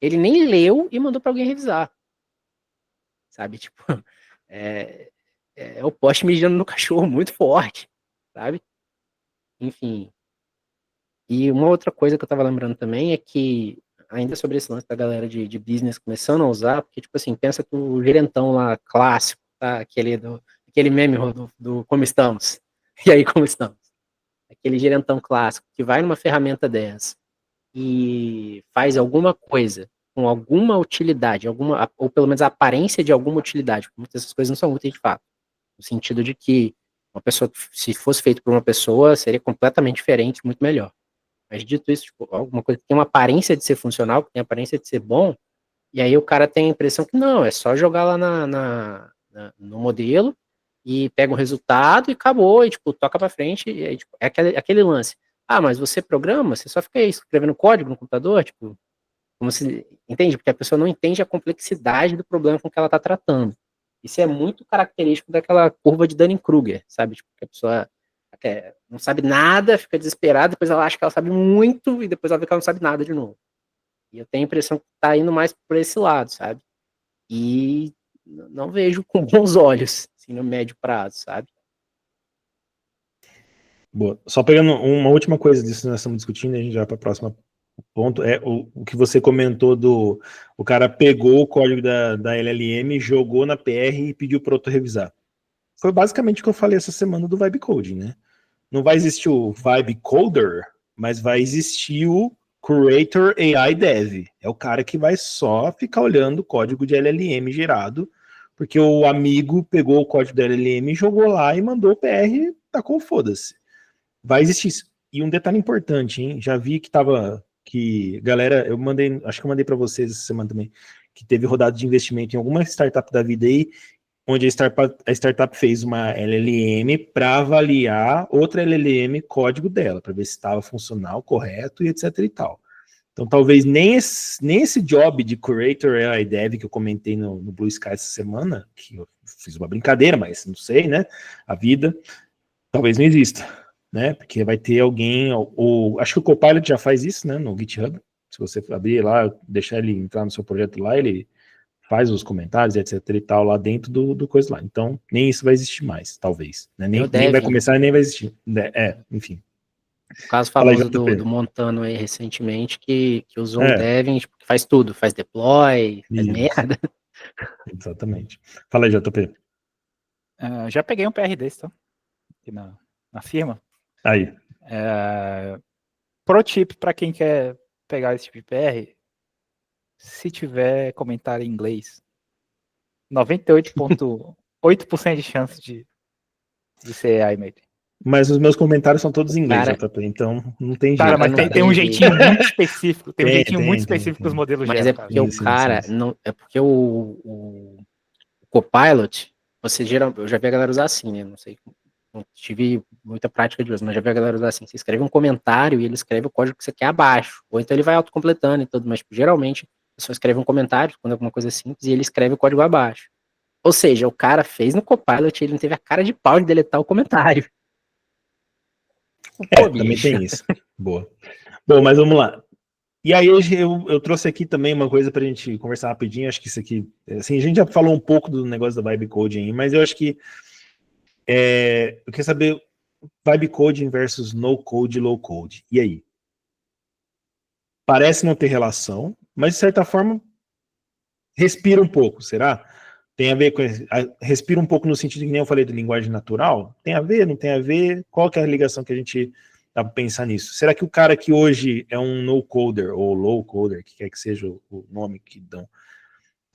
nem leu e mandou para alguém revisar. Sabe, tipo, o poste mijando no cachorro muito forte, sabe? Enfim. E uma outra coisa que eu tava lembrando também é que, ainda sobre esse lance da galera de business começando a usar, porque, tipo assim, pensa que o gerentão lá, clássico, tá? Aquele meme do como estamos? E aí, como estamos? Aquele gerentão clássico que vai numa ferramenta dessa e faz alguma coisa com alguma utilidade, ou pelo menos a aparência de alguma utilidade, porque muitas dessas coisas não são úteis de fato, no sentido de que uma pessoa, se fosse feito por uma pessoa, seria completamente diferente, muito melhor. Mas dito isso, tipo, alguma coisa que tem uma aparência de ser funcional, que tem aparência de ser bom, E aí o cara tem a impressão que não, é só jogar lá no modelo e pega o resultado e acabou, e tipo, toca pra frente, e aí, tipo, é aquele lance. Ah, mas você programa, você só fica aí escrevendo código no computador, tipo, como se, entende? Porque a pessoa não entende a complexidade do problema com que ela tá tratando. Isso é muito característico daquela curva de Dunning-Kruger, sabe? Tipo, que a pessoa não sabe nada, fica desesperada, depois ela acha que ela sabe muito, e depois ela vê que ela não sabe nada de novo. E eu tenho a impressão que tá indo mais por esse lado, sabe? E não vejo com bons olhos, assim, no médio prazo, sabe? Boa. Só pegando uma última coisa disso que nós estamos discutindo, a gente já vai para o próximo ponto, é o que você comentou o cara pegou o código da LLM, jogou na PR e pediu para outro revisar. Foi basicamente o que eu falei essa semana do Vibe Coding, né? Não vai existir o Vibe Coder, mas vai existir o Curator AI Dev. É o cara que vai só ficar olhando o código de LLM gerado, porque o amigo pegou o código da LLM, jogou lá e mandou o PR e tacou foda-se. Vai existir isso. E um detalhe importante, hein? Já vi que galera, acho que eu mandei para vocês essa semana também, que teve rodada de investimento em alguma startup da vida aí, onde a startup fez uma LLM para avaliar outra LLM código dela, para ver se estava funcional, correto e etc e tal. Então, talvez nem esse job de Curator AI Dev que eu comentei no Blue Sky essa semana, que eu fiz uma brincadeira, mas não sei, né? A vida, talvez não exista, né? Porque vai ter alguém, acho que o Copilot já faz isso, né? No GitHub. Se você abrir lá, deixar ele entrar no seu projeto lá, ele faz os comentários, etc e tal, lá dentro do coisa lá. Então, nem isso vai existir mais, talvez. Né? Nem vai começar e nem vai existir. Enfim. O caso Fala aí, famoso JP. do Montano aí recentemente, que usou um Devin, tipo, que faz tudo, faz deploy, faz merda. Exatamente. Fala aí, JP. Já peguei um PR desse, tá? Aqui na firma. Aí. Pro tip para quem quer pegar esse tipo de PR, se tiver comentário em inglês, 98,8% de chance de ser AI made. Mas os meus comentários são todos em inglês, Cara, JP, então não tem jeito. Cara, mas tem um jeitinho muito específico. Tem um jeitinho muito específico que os modelos mas geram. é porque o cara, não, é porque o Copilot, eu já vi a galera usar assim, né? Não sei, não tive muita prática de uso, mas já vi a galera usar assim. Você escreve um comentário e ele escreve o código que você quer abaixo. Ou então ele vai autocompletando e tudo, mas tipo, geralmente a pessoa escreve um comentário, quando é alguma coisa simples, e ele escreve o código abaixo. Ou seja, o cara fez no Copilot e ele não teve a cara de pau de deletar o comentário. Pô, também tem isso. Boa. Bom, mas vamos lá. E aí eu trouxe aqui também uma coisa pra gente conversar rapidinho, acho que isso aqui, assim, a gente já falou um pouco do negócio da Vibe Coding aí, mas eu acho que eu queria saber Vibe Coding versus No Code e Low Code. E aí? Parece não ter relação, mas de certa forma respira um pouco, será? Tem a ver com... Respira um pouco no sentido que nem eu falei de linguagem natural? Tem a ver, não tem a ver? Qual que é a ligação que a gente dá para pensar nisso? Será que o cara que hoje é um no-coder ou low-coder, que quer que seja o nome que dão,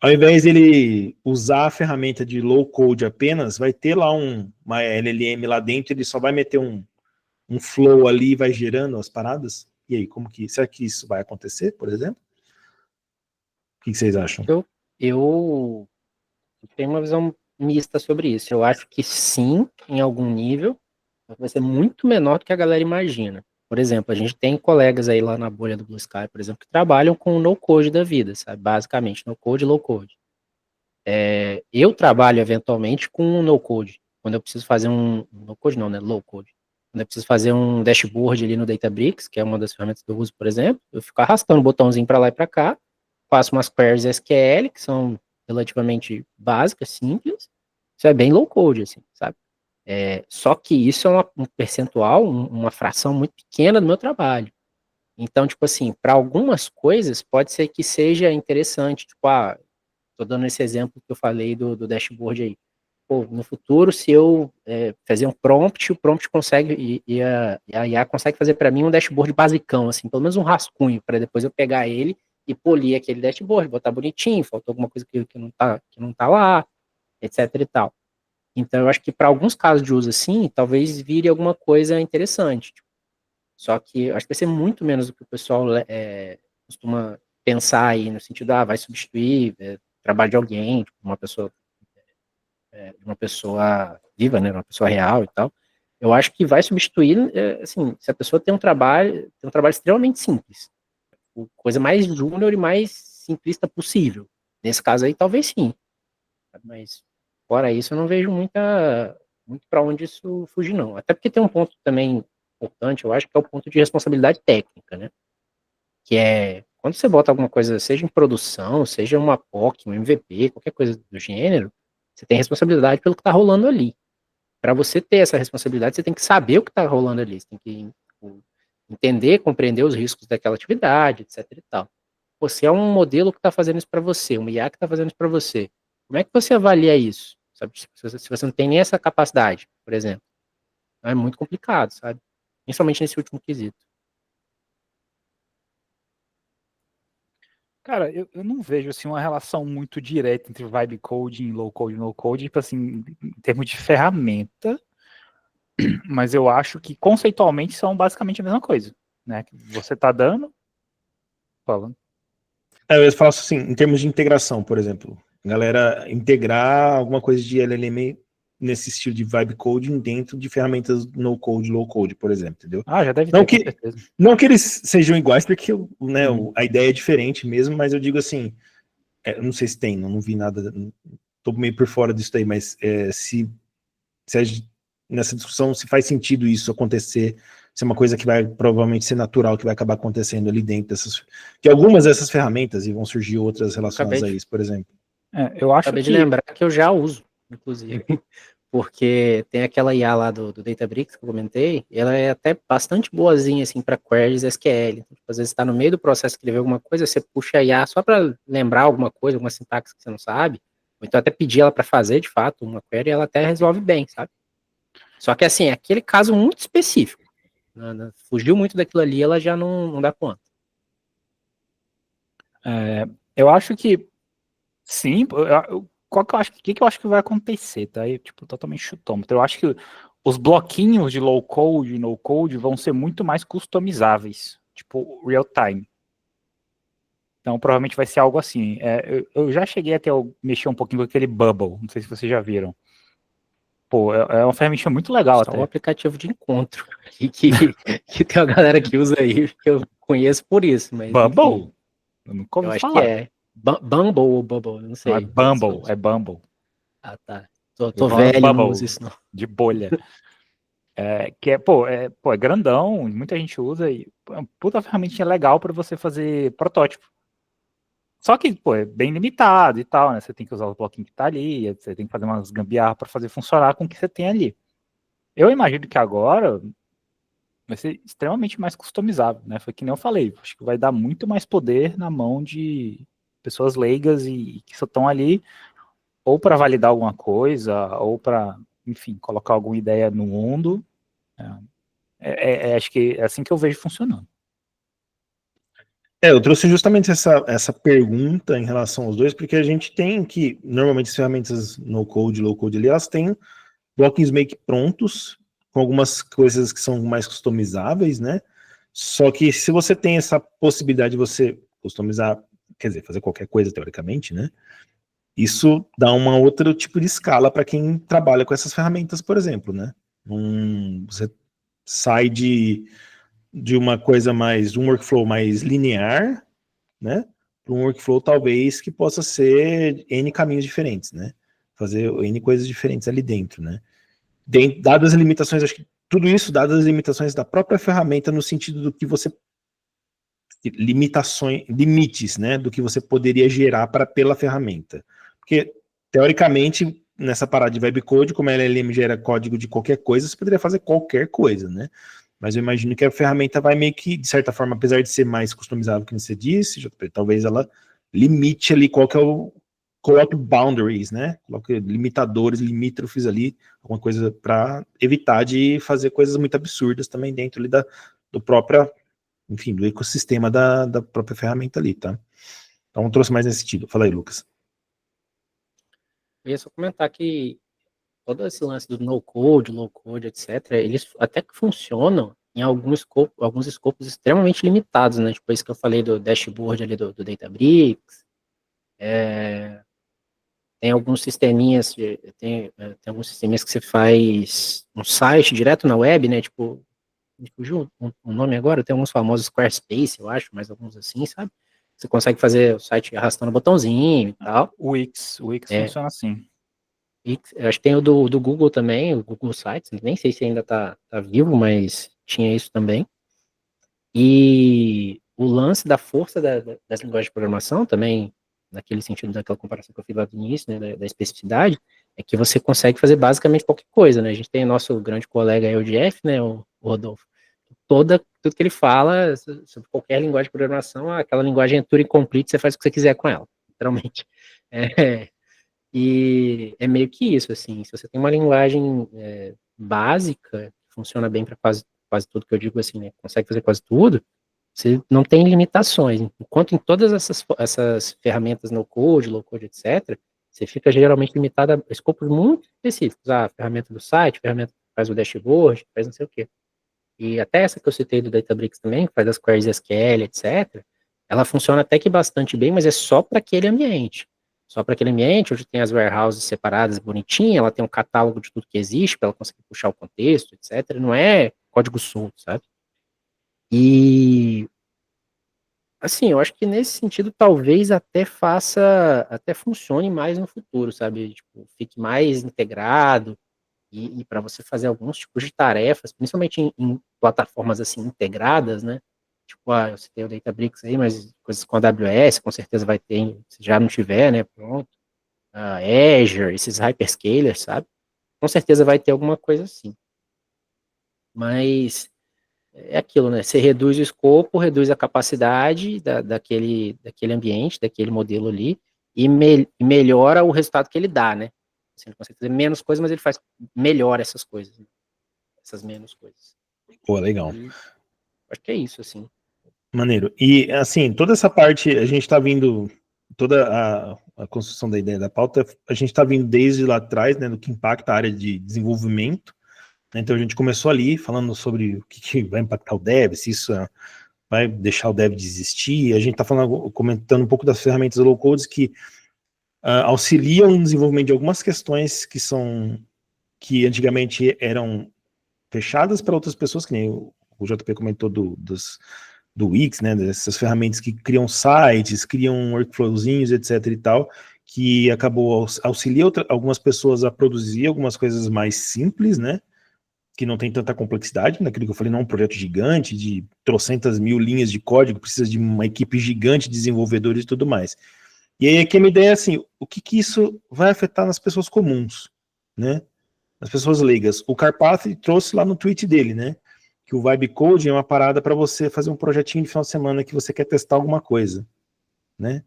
ao invés de ele usar a ferramenta de low-code apenas, vai ter lá uma LLM lá dentro, ele só vai meter um flow ali e vai gerando as paradas? E aí, será que isso vai acontecer, por exemplo? O que vocês acham? Eu tenho uma visão mista sobre isso. Eu acho que sim, em algum nível, vai ser muito menor do que a galera imagina. Por exemplo, a gente tem colegas aí lá na bolha do Blue Sky, por exemplo, que trabalham com o no-code da vida, sabe? Basicamente, no-code e low-code. Eu trabalho, eventualmente, com no-code. Quando eu preciso fazer no-code não, né? Low-code. Quando eu preciso fazer um dashboard ali no Databricks, que é uma das ferramentas que eu uso, por exemplo, eu fico arrastando o botãozinho para lá e para cá, faço umas queries SQL, que são relativamente básicas, simples. Isso é bem low-code, assim, sabe? Só que isso é um percentual, uma fração muito pequena do meu trabalho. Então, tipo assim, para algumas coisas pode ser que seja interessante, tipo, tô dando esse exemplo que eu falei do dashboard aí. Pô, no futuro, se eu fazer um prompt, o prompt consegue, e a IA consegue fazer para mim um dashboard basicão, assim, pelo menos um rascunho, para depois eu pegar ele e polir aquele dashboard, botar bonitinho, faltou alguma coisa que não tá lá, etc e tal. Então, eu acho que para alguns casos de uso assim, talvez vire alguma coisa interessante. Só que eu acho que vai ser muito menos do que o pessoal costuma pensar aí no sentido, vai substituir trabalho de alguém, tipo, uma pessoa viva, né, uma pessoa real e tal. Eu acho que vai substituir, assim, se a pessoa tem um trabalho extremamente simples, coisa mais júnior e mais simplista possível. Nesse caso aí, talvez sim. Mas, fora isso, eu não vejo muito para onde isso fugir, não. Até porque tem um ponto também importante, eu acho, que é o ponto de responsabilidade técnica, né? Que é, quando você bota alguma coisa, seja em produção, seja uma POC, um MVP, qualquer coisa do gênero, você tem responsabilidade pelo que está rolando ali. Para você ter essa responsabilidade, você tem que saber o que está rolando ali, você tem que entender, compreender os riscos daquela atividade, etc e tal. Você é um modelo que está fazendo isso para você, uma IA que está fazendo isso para você. Como é que você avalia isso? Sabe? Se você não tem nem essa capacidade, por exemplo. É muito complicado, sabe? Principalmente nesse último quesito. Cara, eu não vejo assim uma relação muito direta entre vibe coding, low code e no code, tipo assim, em termos de ferramenta, mas eu acho que conceitualmente são basicamente a mesma coisa, né? Que você tá dando, falando. Eu faço assim, em termos de integração, por exemplo, galera integrar alguma coisa de LLM nesse estilo de vibe coding dentro de ferramentas no code, low code, por exemplo, entendeu? Ah, já deve Não ter, com que, certeza. não que eles sejam iguais, porque né, Uhum. a ideia é diferente mesmo, mas eu digo assim, eu não sei se tem, não vi nada, tô meio por fora disso aí, mas nessa discussão se faz sentido isso acontecer, se é uma coisa que vai provavelmente ser natural, que vai acabar acontecendo ali dentro dessas, que algumas dessas ferramentas, e vão surgir outras relacionadas a isso, por exemplo. Eu acho Acabei de que lembrar que eu já uso, inclusive, porque tem aquela IA lá do Databricks que eu comentei, e ela é até bastante boazinha, assim, para queries SQL. Então, às vezes está no meio do processo de escrever alguma coisa, você puxa a IA só para lembrar alguma coisa, alguma sintaxe que você não sabe, ou então até pedir ela para fazer, de fato, uma query, ela até resolve bem, sabe? Só que, assim, é aquele caso muito específico. Fugiu muito daquilo ali, ela já não dá conta. eu acho que sim, qual que eu acho, que eu acho que vai acontecer, tá? Aí, tipo, totalmente chutômetro. Eu acho que os bloquinhos de low code e no code vão ser muito mais customizáveis, tipo, real time. Então, provavelmente vai ser algo assim. Eu já cheguei até a mexer um pouquinho com aquele Bubble, não sei se vocês já viram. Pô, é uma ferramenta muito legal Só um até. aplicativo de encontro que tem uma galera que usa aí, que eu conheço por isso, mas enfim, Bubble? Eu nunca eu ouvi acho que falar. é. Bumble ou Bubble, eu não Não, é sei. Bumble, é Bumble. Ah, tá. Eu Tô falo velho, não uso Bubble, isso não. de bolha. Que é grandão, muita gente usa e é uma puta ferramentinha legal para você fazer protótipo. Só que, pô, é bem limitado e tal, né? Você tem que usar o bloquinho que tá ali, você tem que fazer umas gambiarra para fazer funcionar com o que você tem ali. Eu imagino que agora vai ser extremamente mais customizável, né? Foi que nem eu falei, acho que vai dar muito mais poder na mão de pessoas leigas e que só estão ali ou para validar alguma coisa, ou para, enfim, colocar alguma ideia no mundo. Acho que é assim que eu vejo funcionando. Eu trouxe justamente essa pergunta em relação aos dois, porque a gente tem que, normalmente as ferramentas no code, low code ali, elas têm bloquinhos meio que prontos, com algumas coisas que são mais customizáveis, né? Só que se você tem essa possibilidade de você customizar, quer dizer, fazer qualquer coisa teoricamente, né? Isso dá uma outra tipo de escala para quem trabalha com essas ferramentas, por exemplo, né? Você sai de uma coisa mais, um workflow mais linear, né? Para um workflow talvez que possa ser N caminhos diferentes, né? Fazer N coisas diferentes ali dentro, né? Dadas as limitações, acho que tudo isso, dadas as limitações da própria ferramenta, no sentido do que você limites, né, do que você poderia gerar pela ferramenta. Porque, teoricamente, nessa parada de webcode, como a LLM gera código de qualquer coisa, você poderia fazer qualquer coisa, né? Mas eu imagino que a ferramenta vai meio que, de certa forma, apesar de ser mais customizável, que você disse, talvez ela limite ali qual que é coloque boundaries, né? Coloque limitadores, limítrofes ali, alguma coisa para evitar de fazer coisas muito absurdas também dentro ali do próprio, enfim, do ecossistema da própria ferramenta ali, tá? Então eu trouxe mais nesse sentido. Fala aí, Lucas. Eu ia só comentar que todo esse lance do no code, low code, etc., eles até que funcionam em alguns escopos extremamente limitados, né? Tipo isso que eu falei do dashboard ali do Databricks. Tem alguns sisteminhas, tem alguns sisteminhas que você faz um site direto na web, né? Tipo, me fugiu o nome agora, tem alguns famosos Squarespace, eu acho, mas alguns assim, sabe? Você consegue fazer o site arrastando o botãozinho e tal. O Wix funciona assim. Eu acho que tem o do Google também, o Google Sites, nem sei se ainda tá vivo, mas tinha isso também. E o lance da força das linguagens de programação também, naquele sentido daquela comparação que eu fiz lá no início, né, da especificidade, é que você consegue fazer basicamente qualquer coisa, né? A gente tem o nosso grande colega aí, o Jeff, né, o Rodolfo. Tudo que ele fala sobre qualquer linguagem de programação, aquela linguagem é Turing complete, você faz o que você quiser com ela, literalmente. E é meio que isso, assim, se você tem uma linguagem básica, que funciona bem para quase tudo que eu digo assim, né, consegue fazer quase tudo, você não tem limitações. Enquanto em todas essas ferramentas no code, low code, etc., você fica geralmente limitado a escopos muito específicos. A ferramenta do site, a ferramenta que faz o dashboard, faz não sei o quê. E até essa que eu citei do Databricks também, que faz as queries SQL, etc., ela funciona até que bastante bem, mas é só para aquele ambiente. Só para aquele ambiente, onde tem as warehouses separadas, bonitinha, ela tem um catálogo de tudo que existe, para ela conseguir puxar o contexto, etc. Não é código solto, sabe? E, assim, eu acho que nesse sentido, talvez até funcione mais no futuro, sabe? Tipo, fique mais integrado, e para você fazer alguns tipos de tarefas, principalmente em plataformas assim integradas, né? Tipo, eu citei o Databricks aí, mas coisas com a AWS, com certeza vai ter, se já não tiver, né? Pronto. Azure, esses hyperscalers, sabe? Com certeza vai ter alguma coisa assim. Mas é aquilo, né? Você reduz o escopo, reduz a capacidade daquele ambiente, daquele modelo ali, e melhora o resultado que ele dá, né? Assim, ele consegue fazer menos coisas, mas ele faz melhor essas coisas, né? Essas menos coisas. Pô, legal. E acho que é isso, assim. Maneiro. E, assim, toda essa parte, a gente tá vindo, toda a construção da ideia da pauta, a gente tá vindo desde lá atrás, né, do que impacta a área de desenvolvimento, né? Então a gente começou ali falando sobre o que vai impactar o dev, se isso vai deixar o dev desistir, a gente tá falando, comentando um pouco das ferramentas low code que auxiliam no desenvolvimento de algumas questões que antigamente eram fechadas para outras pessoas, que nem o JP comentou do Wix, né, dessas ferramentas que criam sites, criam workflowzinhos, etc e tal, que acabou auxiliando algumas pessoas a produzir algumas coisas mais simples, né, que não tem tanta complexidade, naquilo que eu falei, não é um projeto gigante, de trocentas mil linhas de código, precisa de uma equipe gigante de desenvolvedores e tudo mais. E aí aqui a minha ideia é assim, o que isso vai afetar nas pessoas comuns, né, nas pessoas leigas. O Carpath trouxe lá no tweet dele, né, que o Vibe Coding é uma parada para você fazer um projetinho de final de semana que você quer testar alguma coisa, né?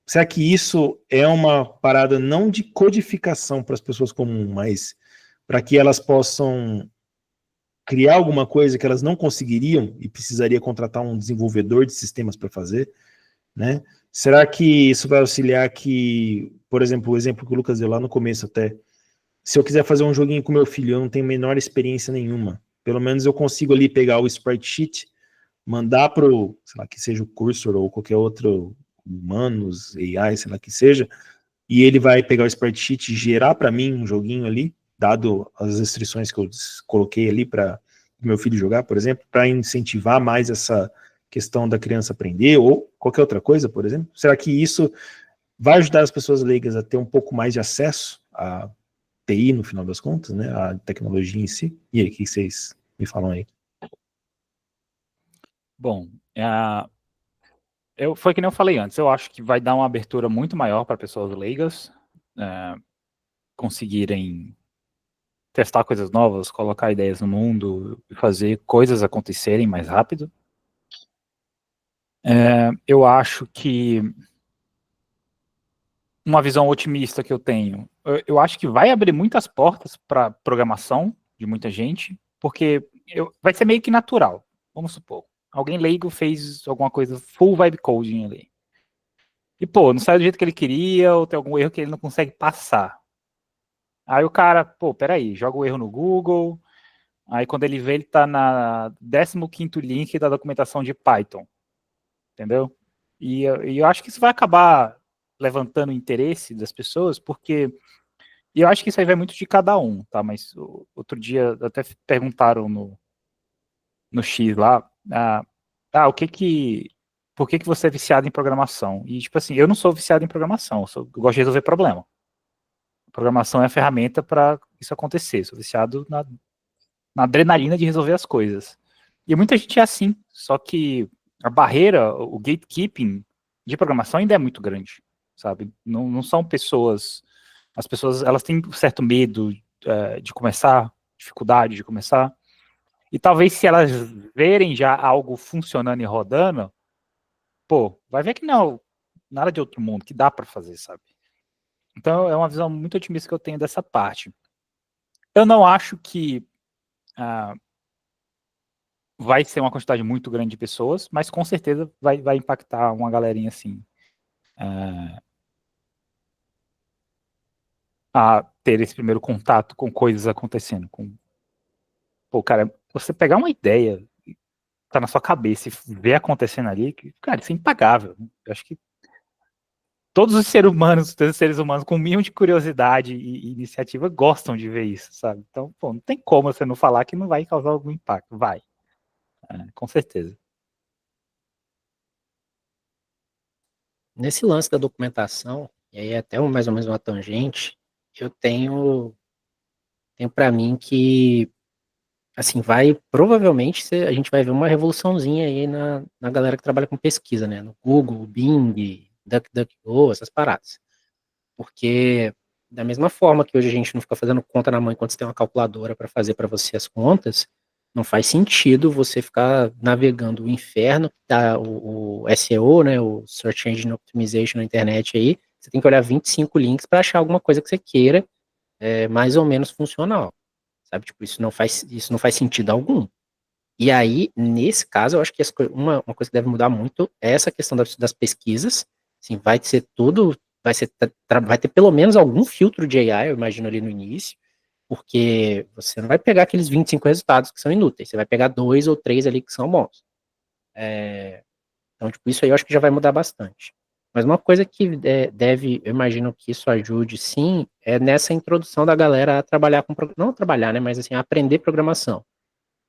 Será que isso é uma parada não de codificação para as pessoas comuns, mas para que elas possam criar alguma coisa que elas não conseguiriam e precisaria contratar um desenvolvedor de sistemas para fazer, né? Será que isso vai auxiliar que, por exemplo, o exemplo que o Lucas deu lá no começo até, se eu quiser fazer um joguinho com meu filho, eu não tenho a menor experiência nenhuma. Pelo menos eu consigo ali pegar o sprite sheet, mandar pro, sei lá, que seja o Cursor ou qualquer outro humanos, AI, sei lá que seja, e ele vai pegar o sprite sheet e gerar para mim um joguinho ali, dado as restrições que eu coloquei ali para meu filho jogar, por exemplo, para incentivar mais essa questão da criança aprender, ou qualquer outra coisa, por exemplo. Será que isso vai ajudar as pessoas leigas a ter um pouco mais de acesso a TI, no final das contas, né, a tecnologia em si? E aí, o que vocês me falam aí? Bom, foi que nem eu falei antes, eu acho que vai dar uma abertura muito maior para pessoas leigas conseguirem testar coisas novas, colocar ideias no mundo, fazer coisas acontecerem mais rápido. Eu acho que uma visão otimista que eu tenho, eu acho que vai abrir muitas portas para programação de muita gente, porque vai ser meio que natural. Vamos supor, alguém leigo fez alguma coisa full vibe coding ali. E, pô, não sai do jeito que ele queria, ou tem algum erro que ele não consegue passar. Aí o cara, pô, peraí, joga o erro no Google, Aí quando ele vê, ele está na 15º link da documentação de Python. Entendeu? E eu acho que isso vai acabar levantando o interesse das pessoas, porque eu acho que isso aí vai muito de cada um, tá? Mas outro dia até perguntaram no X lá, por que você é viciado em programação? E tipo assim, eu não sou viciado em programação, eu gosto de resolver problema. A programação é a ferramenta para isso acontecer. Sou viciado na adrenalina de resolver as coisas. E muita gente é assim, só que a barreira, o gatekeeping de programação ainda é muito grande, sabe? Não são pessoas... As pessoas, elas têm um certo medo de começar, dificuldade de começar. E talvez se elas verem já algo funcionando e rodando, pô, vai ver que não, nada de outro mundo, que dá para fazer, sabe? Então é uma visão muito otimista que eu tenho dessa parte. Eu não acho que vai ser uma quantidade muito grande de pessoas, mas com certeza vai impactar uma galerinha assim a ter esse primeiro contato com coisas acontecendo. Pô, cara, você pegar uma ideia, tá na sua cabeça e ver acontecendo ali, cara, isso é impagável. Eu acho que todos os seres humanos com o mínimo de curiosidade e iniciativa gostam de ver isso, sabe? Então, pô, não tem como você não falar que não vai causar algum impacto. Vai, com certeza. Nesse lance da documentação, e aí até mais ou menos uma tangente, eu tenho para mim que, assim, provavelmente a gente vai ver uma revoluçãozinha aí na galera que trabalha com pesquisa, né? No Google, Bing, DuckDuckGo, essas paradas. Porque da mesma forma que hoje a gente não fica fazendo conta na mão enquanto você tem uma calculadora para fazer para você as contas, não faz sentido você ficar navegando o inferno que tá o SEO, né, o Search Engine Optimization na internet aí. Você tem que olhar 25 links para achar alguma coisa que você queira mais ou menos funcional. Sabe? Tipo, isso não faz sentido algum. E aí, nesse caso, eu acho que uma coisa que deve mudar muito é essa questão das pesquisas. Assim, vai ser tudo, vai ter pelo menos algum filtro de AI, eu imagino ali no início, porque você não vai pegar aqueles 25 resultados que são inúteis, você vai pegar 2 ou 3 ali que são bons. Então, tipo, isso aí eu acho que já vai mudar bastante. Mas uma coisa que eu imagino que isso ajude, sim, é nessa introdução da galera a trabalhar não trabalhar, né, mas assim, a aprender programação.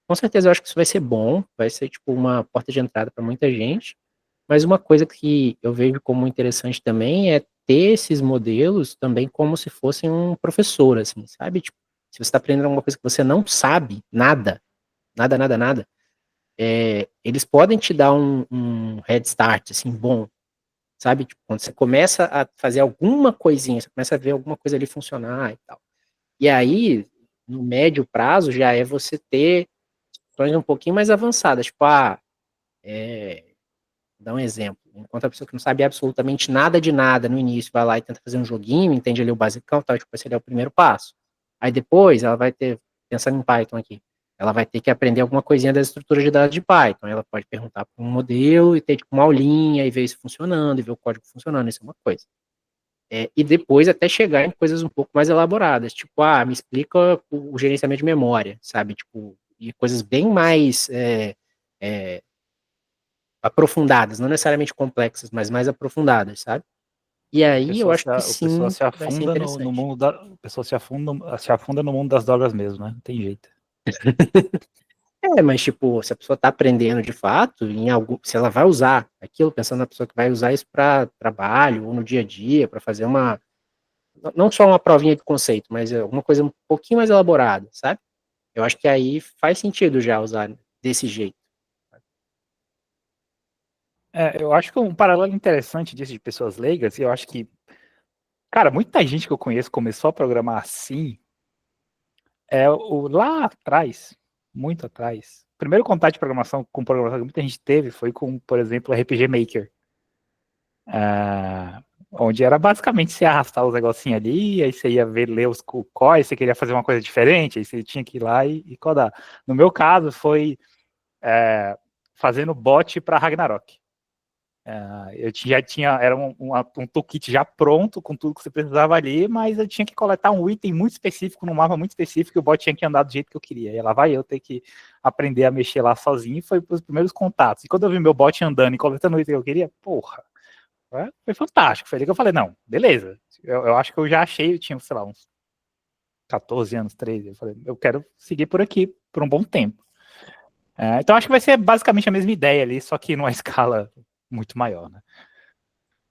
Com certeza eu acho que isso vai ser bom, vai ser tipo uma porta de entrada para muita gente, mas uma coisa que eu vejo como interessante também é ter esses modelos também como se fossem um professor, assim, sabe? Tipo, se você está aprendendo alguma coisa que você não sabe, nada, eles podem te dar um head start, assim, bom, sabe? Tipo, quando você começa a fazer alguma coisinha, você começa a ver alguma coisa ali funcionar e tal. E aí, no médio prazo, já é você ter questões um pouquinho mais avançadas, tipo, dar um exemplo, enquanto a pessoa que não sabe absolutamente nada de nada no início vai lá e tenta fazer um joguinho, entende ali o basicão, tal, tipo, esse ali é o primeiro passo. Aí depois ela vai ter, pensando em Python aqui, ela vai ter que aprender alguma coisinha das estruturas de dados de Python, ela pode perguntar para um modelo e ter tipo uma aulinha e ver isso funcionando, e ver o código funcionando, isso é uma coisa. E depois até chegar em coisas um pouco mais elaboradas, tipo, me explica o gerenciamento de memória, sabe, tipo, e coisas bem mais aprofundadas, não necessariamente complexas, mas mais aprofundadas, sabe? E aí eu acho que O pessoal sim, se vai ser afunda no interessante. mundo o pessoal se afunda no mundo das drogas mesmo, né? Não tem jeito. Mas tipo, se a pessoa tá aprendendo de fato, se ela vai usar aquilo, pensando na pessoa que vai usar isso para trabalho ou no dia a dia, para fazer não só uma provinha de conceito, mas alguma coisa um pouquinho mais elaborada, sabe? Eu acho que aí faz sentido já usar desse jeito. Eu acho que um paralelo interessante disso de pessoas leigas, eu acho que, cara, muita gente que eu conheço começou a programar assim, lá atrás, muito atrás. O primeiro contato de programação com programação que muita gente teve foi com, por exemplo, o RPG Maker. Onde era basicamente você arrastar os negocinhos ali, aí você ia ler os códigos, você queria fazer uma coisa diferente, aí você tinha que ir lá e codar. No meu caso, foi fazendo bot para Ragnarok. Eu já tinha, era um toolkit já pronto com tudo que você precisava ali, mas eu tinha que coletar um item muito específico, num mapa muito específico, e o bot tinha que andar do jeito que eu queria. E lá vai eu ter que aprender a mexer lá sozinho, e foi para os primeiros contatos. E quando eu vi meu bot andando e coletando o item que eu queria, porra, foi fantástico. Foi ali que eu falei, não, beleza. Eu acho que eu já achei, eu tinha, sei lá, uns 14 anos, 13. Eu falei, eu quero seguir por aqui por um bom tempo. Então acho que vai ser basicamente a mesma ideia ali, só que numa escala muito maior, né?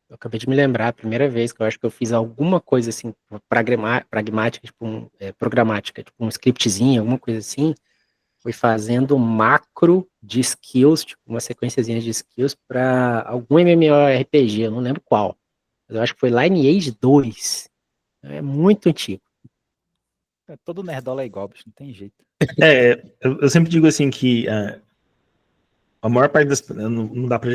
Eu acabei de me lembrar, a primeira vez que eu acho que eu fiz alguma coisa assim, pragmática, tipo, programática, tipo um scriptzinho, alguma coisa assim, foi fazendo macro de skills, tipo uma sequenciazinha de skills para algum MMORPG, eu não lembro qual. Mas eu acho que foi Lineage 2. É muito antigo. Todo nerdola é igual, bicho, não tem jeito. Eu sempre digo assim que a maior parte das... Não dá para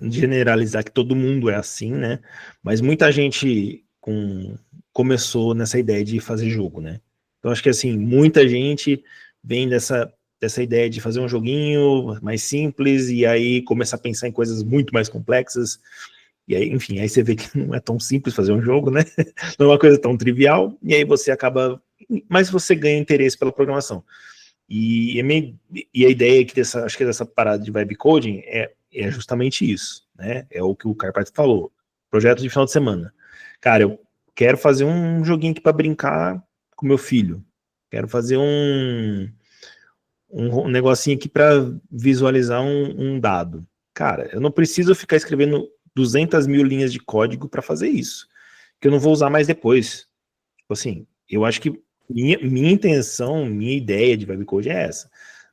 generalizar que todo mundo é assim, né? Mas muita gente começou nessa ideia de fazer jogo, né? Então acho que assim, muita gente vem dessa ideia de fazer um joguinho mais simples e aí começa a pensar em coisas muito mais complexas. E aí, enfim, aí você vê que não é tão simples fazer um jogo, né? Não é uma coisa tão trivial, e aí você acaba... Mas você ganha interesse pela programação. E a ideia que acho que dessa parada de vibe coding é justamente isso, né? É o que o Carpati falou. Projeto de final de semana. Cara, eu quero fazer um joguinho aqui para brincar com meu filho. Quero fazer um negocinho aqui para visualizar um dado. Cara, eu não preciso ficar escrevendo 200 mil linhas de código para fazer isso, que eu não vou usar mais depois. Tipo assim, eu acho que minha intenção, minha ideia de vibe coding é essa.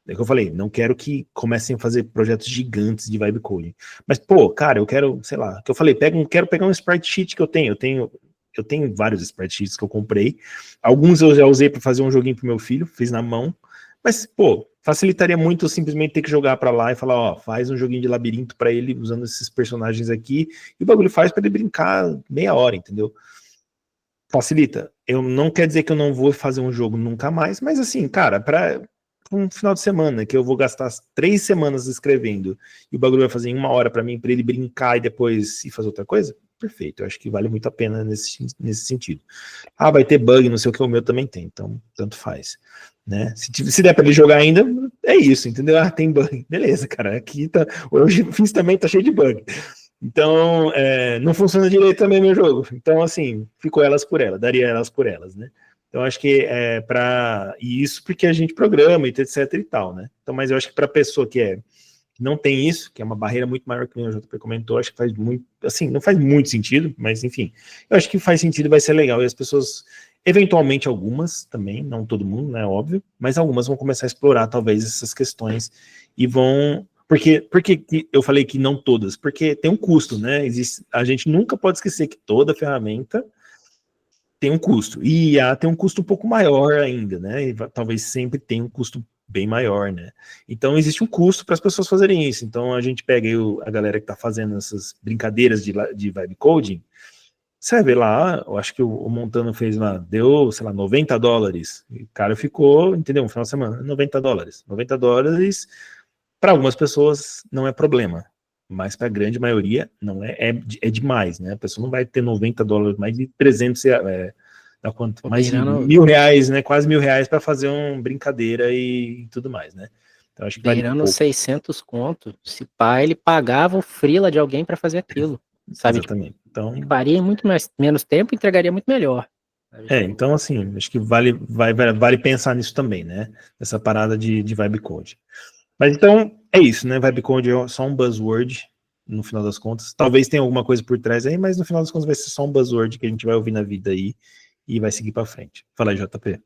É que eu falei, não quero que comecem a fazer projetos gigantes de vibe coding. Mas, pô, cara, eu quero, sei lá, que eu falei, quero pegar um sprite sheet que eu tenho. Eu tenho vários sprite sheets que eu comprei. Alguns eu já usei para fazer um joguinho pro meu filho, fiz na mão. Mas, pô, facilitaria muito eu simplesmente ter que jogar para lá e falar, ó, faz um joguinho de labirinto para ele usando esses personagens aqui, e o bagulho faz para ele brincar meia hora, entendeu? Facilita. Eu não quer dizer que eu não vou fazer um jogo nunca mais, mas assim, cara, para um final de semana que eu vou gastar 3 semanas escrevendo e o bagulho vai fazer em 1 hora para mim, para ele brincar e depois ir fazer outra coisa, perfeito. Eu acho que vale muito a pena nesse sentido. Ah, vai ter bug, não sei o que, o meu também tem, então tanto faz. Né? Se der para ele jogar ainda, é isso, entendeu? Ah, tem bug. Beleza, cara. Aqui tá. Hoje fiz também, tá cheio de bug. Então, não funciona direito também meu jogo. Então, assim, ficou elas por elas, daria elas por elas, né? Então, acho que e isso porque a gente programa e etc e tal, né? Então, mas eu acho que para pessoa que não tem isso, que é uma barreira muito maior que o JP comentou, acho que faz muito, assim, não faz muito sentido, mas enfim, eu acho que faz sentido e vai ser legal. E as pessoas, eventualmente algumas também, não todo mundo, né, óbvio, mas algumas vão começar a explorar talvez essas questões e vão... Por que eu falei que não todas? Porque tem um custo, né? A gente nunca pode esquecer que toda ferramenta tem um custo. E IA tem um custo um pouco maior ainda, né? E talvez sempre tenha um custo bem maior, né? Então existe um custo para as pessoas fazerem isso. Então a gente pega aí a galera que está fazendo essas brincadeiras de vibe coding, você vai ver lá, eu acho que o Montano fez lá, deu, sei lá, $90. E o cara ficou, entendeu? Um final de semana, $90. $90 para algumas pessoas não é problema, mas para a grande maioria não é demais, né? A pessoa não vai ter $90, mais de 300 reais, dá quanto? Mais de R$1.000, né? Quase R$1.000 para fazer uma brincadeira e tudo mais, né? Então acho que vale Beirando 600 conto, se pá, ele pagava o freela de alguém para fazer aquilo, sabe? Exatamente. Então, faria muito menos tempo e entregaria muito melhor. Então assim, acho que vale pensar nisso também, né? Essa parada de vibe code. Mas então, é isso, né? Vibe code é só um buzzword, no final das contas. Talvez tenha alguma coisa por trás aí, mas no final das contas vai ser só um buzzword que a gente vai ouvir na vida aí e vai seguir para frente. Fala aí, JP.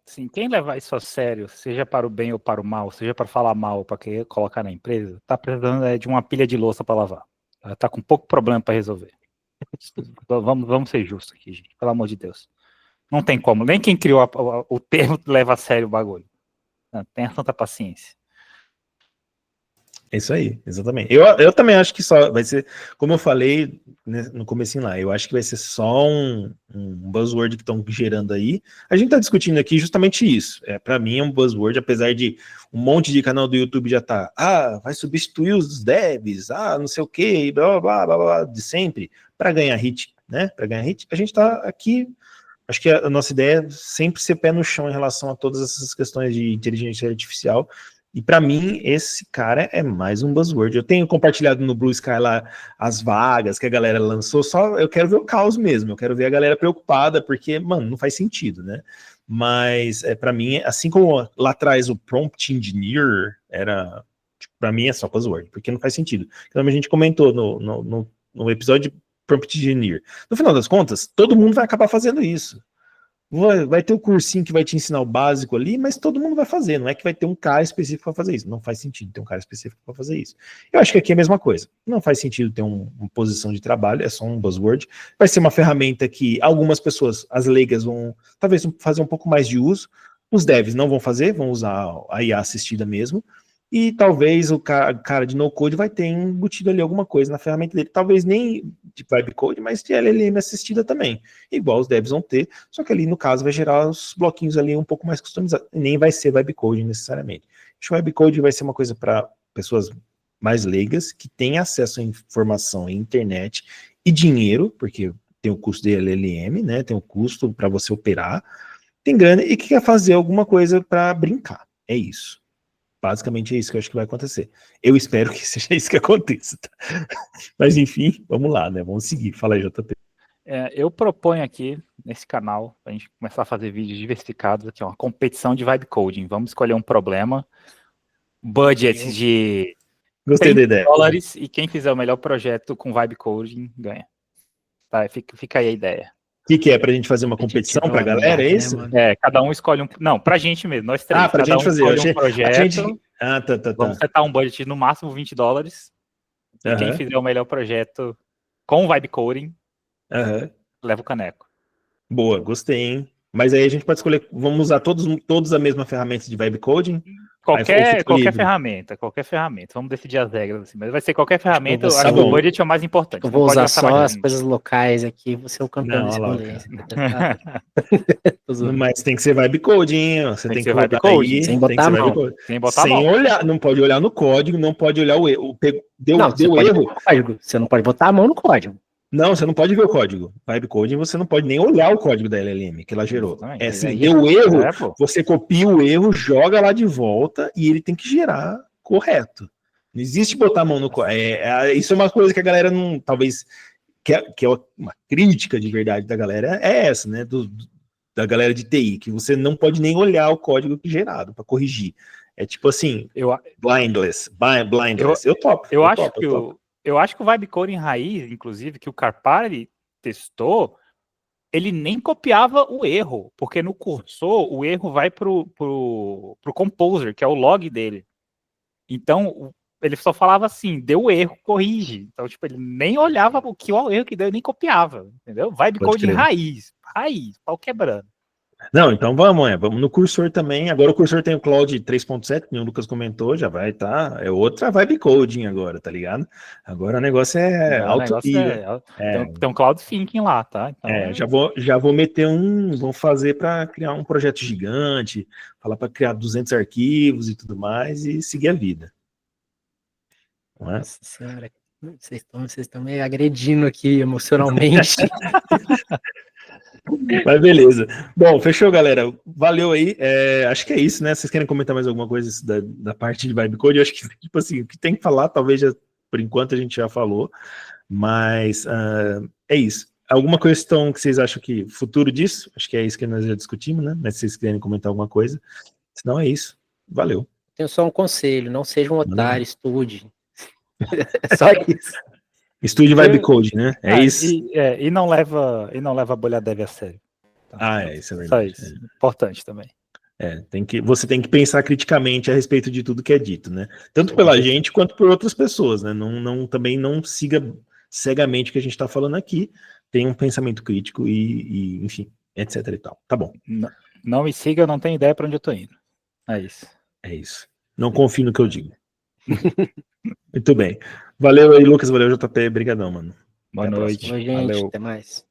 Sim, quem levar isso a sério, seja para o bem ou para o mal, seja para falar mal ou para querer colocar na empresa, tá precisando de uma pilha de louça para lavar. Tá com pouco problema para resolver. Vamos ser justos aqui, gente, pelo amor de Deus. Não tem como, nem quem criou o termo leva a sério o bagulho. Não, tenha tanta paciência. É isso aí, exatamente. Eu também acho que só vai ser, como eu falei, né, no comecinho lá, eu acho que vai ser só um buzzword que estão gerando aí. A gente está discutindo aqui justamente isso. Para mim é um buzzword, apesar de um monte de canal do YouTube já tá, vai substituir os devs, não sei o que, blá, blá, blá, blá, de sempre, para ganhar hit, né? Para ganhar hit. A gente está aqui, acho que a nossa ideia é sempre ser pé no chão em relação a todas essas questões de inteligência artificial. E para mim, esse cara é mais um buzzword. Eu tenho compartilhado no Blue Sky lá as vagas que a galera lançou, só eu quero ver o caos mesmo, eu quero ver a galera preocupada, porque, mano, não faz sentido, né? Mas, para mim, assim como lá atrás o Prompt Engineer era, para mim é só buzzword, porque não faz sentido. Como a gente comentou no episódio de Prompt Engineer. No final das contas, todo mundo vai acabar fazendo isso. Vai ter o cursinho que vai te ensinar o básico ali, mas todo mundo vai fazer, não é que vai ter um cara específico para fazer isso, não faz sentido ter um cara específico para fazer isso. Eu acho que aqui é a mesma coisa, não faz sentido ter uma posição de trabalho, é só um buzzword, vai ser uma ferramenta que algumas pessoas, as leigas, vão talvez fazer um pouco mais de uso, os devs não vão fazer, vão usar a IA assistida mesmo, e talvez o cara de no-code vai ter embutido ali alguma coisa na ferramenta dele, talvez nem de vibe code, mas de LLM assistida também, igual os devs vão ter, só que ali no caso vai gerar os bloquinhos ali um pouco mais customizados, nem vai ser vibe code necessariamente. Acho que o vibe code vai ser uma coisa para pessoas mais leigas, que têm acesso à informação e internet e dinheiro, porque tem o custo de LLM, né, tem o custo para você operar, tem grana e que quer fazer alguma coisa para brincar, é isso. Basicamente é isso que eu acho que vai acontecer. Eu espero que seja isso que aconteça. Tá? Mas enfim, vamos lá, né? Vamos seguir. Fala aí, JP. Eu proponho aqui, nesse canal, a gente começar a fazer vídeos diversificados aqui, uma competição de vibe coding. Vamos escolher um problema, budget de Gostei da ideia. $30, e quem fizer o melhor projeto com vibe coding ganha. Tá, fica aí a ideia. O que é? Pra gente fazer uma competição pra galera, é isso? Cada um escolhe um... Não, pra gente mesmo, nós três. Pra gente fazer. Um projeto. Tá. Vamos setar um budget no máximo $20. E quem fizer o melhor projeto com vibe coding, leva o caneco. Boa, gostei, hein? Mas aí a gente pode escolher, vamos usar todos a mesma ferramenta de vibe coding? Qualquer ferramenta. Vamos decidir as regras, assim, mas vai ser qualquer ferramenta. Eu acho que o budget é o mais importante. Eu vou usar só as coisas locais aqui, você é o campeão desse rolê. Mas tem que ser vibe coding, você tem que vibe coding, sem botar a mão. Sem olhar, não pode olhar no código, não pode olhar o erro. Deu erro. Você não pode botar a mão no código. Não, você não pode ver o código. Vibe coding, você não pode nem olhar o código da LLM que ela gerou. Exatamente. Assim, deu erro, você copia o erro, joga lá de volta e ele tem que gerar correto. Não existe botar a mão no código. Isso é uma coisa que a galera não, talvez, que é uma crítica de verdade da galera, é essa, né? Da galera de TI, que você não pode nem olhar o código que gerado para corrigir. É tipo assim, blindless. Eu topo. Eu acho que o vibe coding raiz, inclusive, que o Carpari testou, ele nem copiava o erro, porque no cursor o erro vai pro composer, que é o log dele. Então, ele só falava assim, deu erro, corrige. Então, tipo, ele nem olhava o erro que deu, nem copiava, entendeu? Vibe coding raiz, pau quebrando. Não, então vamos no cursor também. Agora o cursor tem o Cloud 3.7, que o Lucas comentou, já vai, tá? É outra vibe coding agora, tá ligado? Agora o negócio é alto nível. Tem um Cloud Thinking lá, tá? Então, já vou meter vamos fazer para criar um projeto gigante, falar para criar 200 arquivos e tudo mais e seguir a vida. Não é? Nossa senhora, vocês estão me agredindo aqui emocionalmente. Mas beleza. Bom, fechou, galera. Valeu aí. Acho que é isso, né? Vocês querem comentar mais alguma coisa da parte de vibe code? Eu acho que, tipo assim, o que tem que falar, talvez por enquanto a gente já falou, mas é isso. Alguma questão que vocês acham que futuro disso? Acho que é isso que nós já discutimos, né? Mas se vocês querem comentar alguma coisa, senão é isso. Valeu. Tenho só um conselho, não seja um otário, estude. É só isso. Estude vibe code, né? Isso. E não leva a bolha dev a sério. Tá? Isso é verdade. Só isso. Importante também. Você tem que pensar criticamente a respeito de tudo que é dito, né? Tanto pela gente quanto por outras pessoas, né? Também não siga cegamente o que a gente está falando aqui. Tem um pensamento crítico e enfim, etc e tal. Tá bom. Não me siga, eu não tenho ideia para onde eu tô indo. É isso. É isso. Não confie no que eu digo. Muito bem. Valeu aí, Lucas. Valeu, JP. Obrigadão, mano. Boa Até a noite. Oi, gente, Valeu. até mais.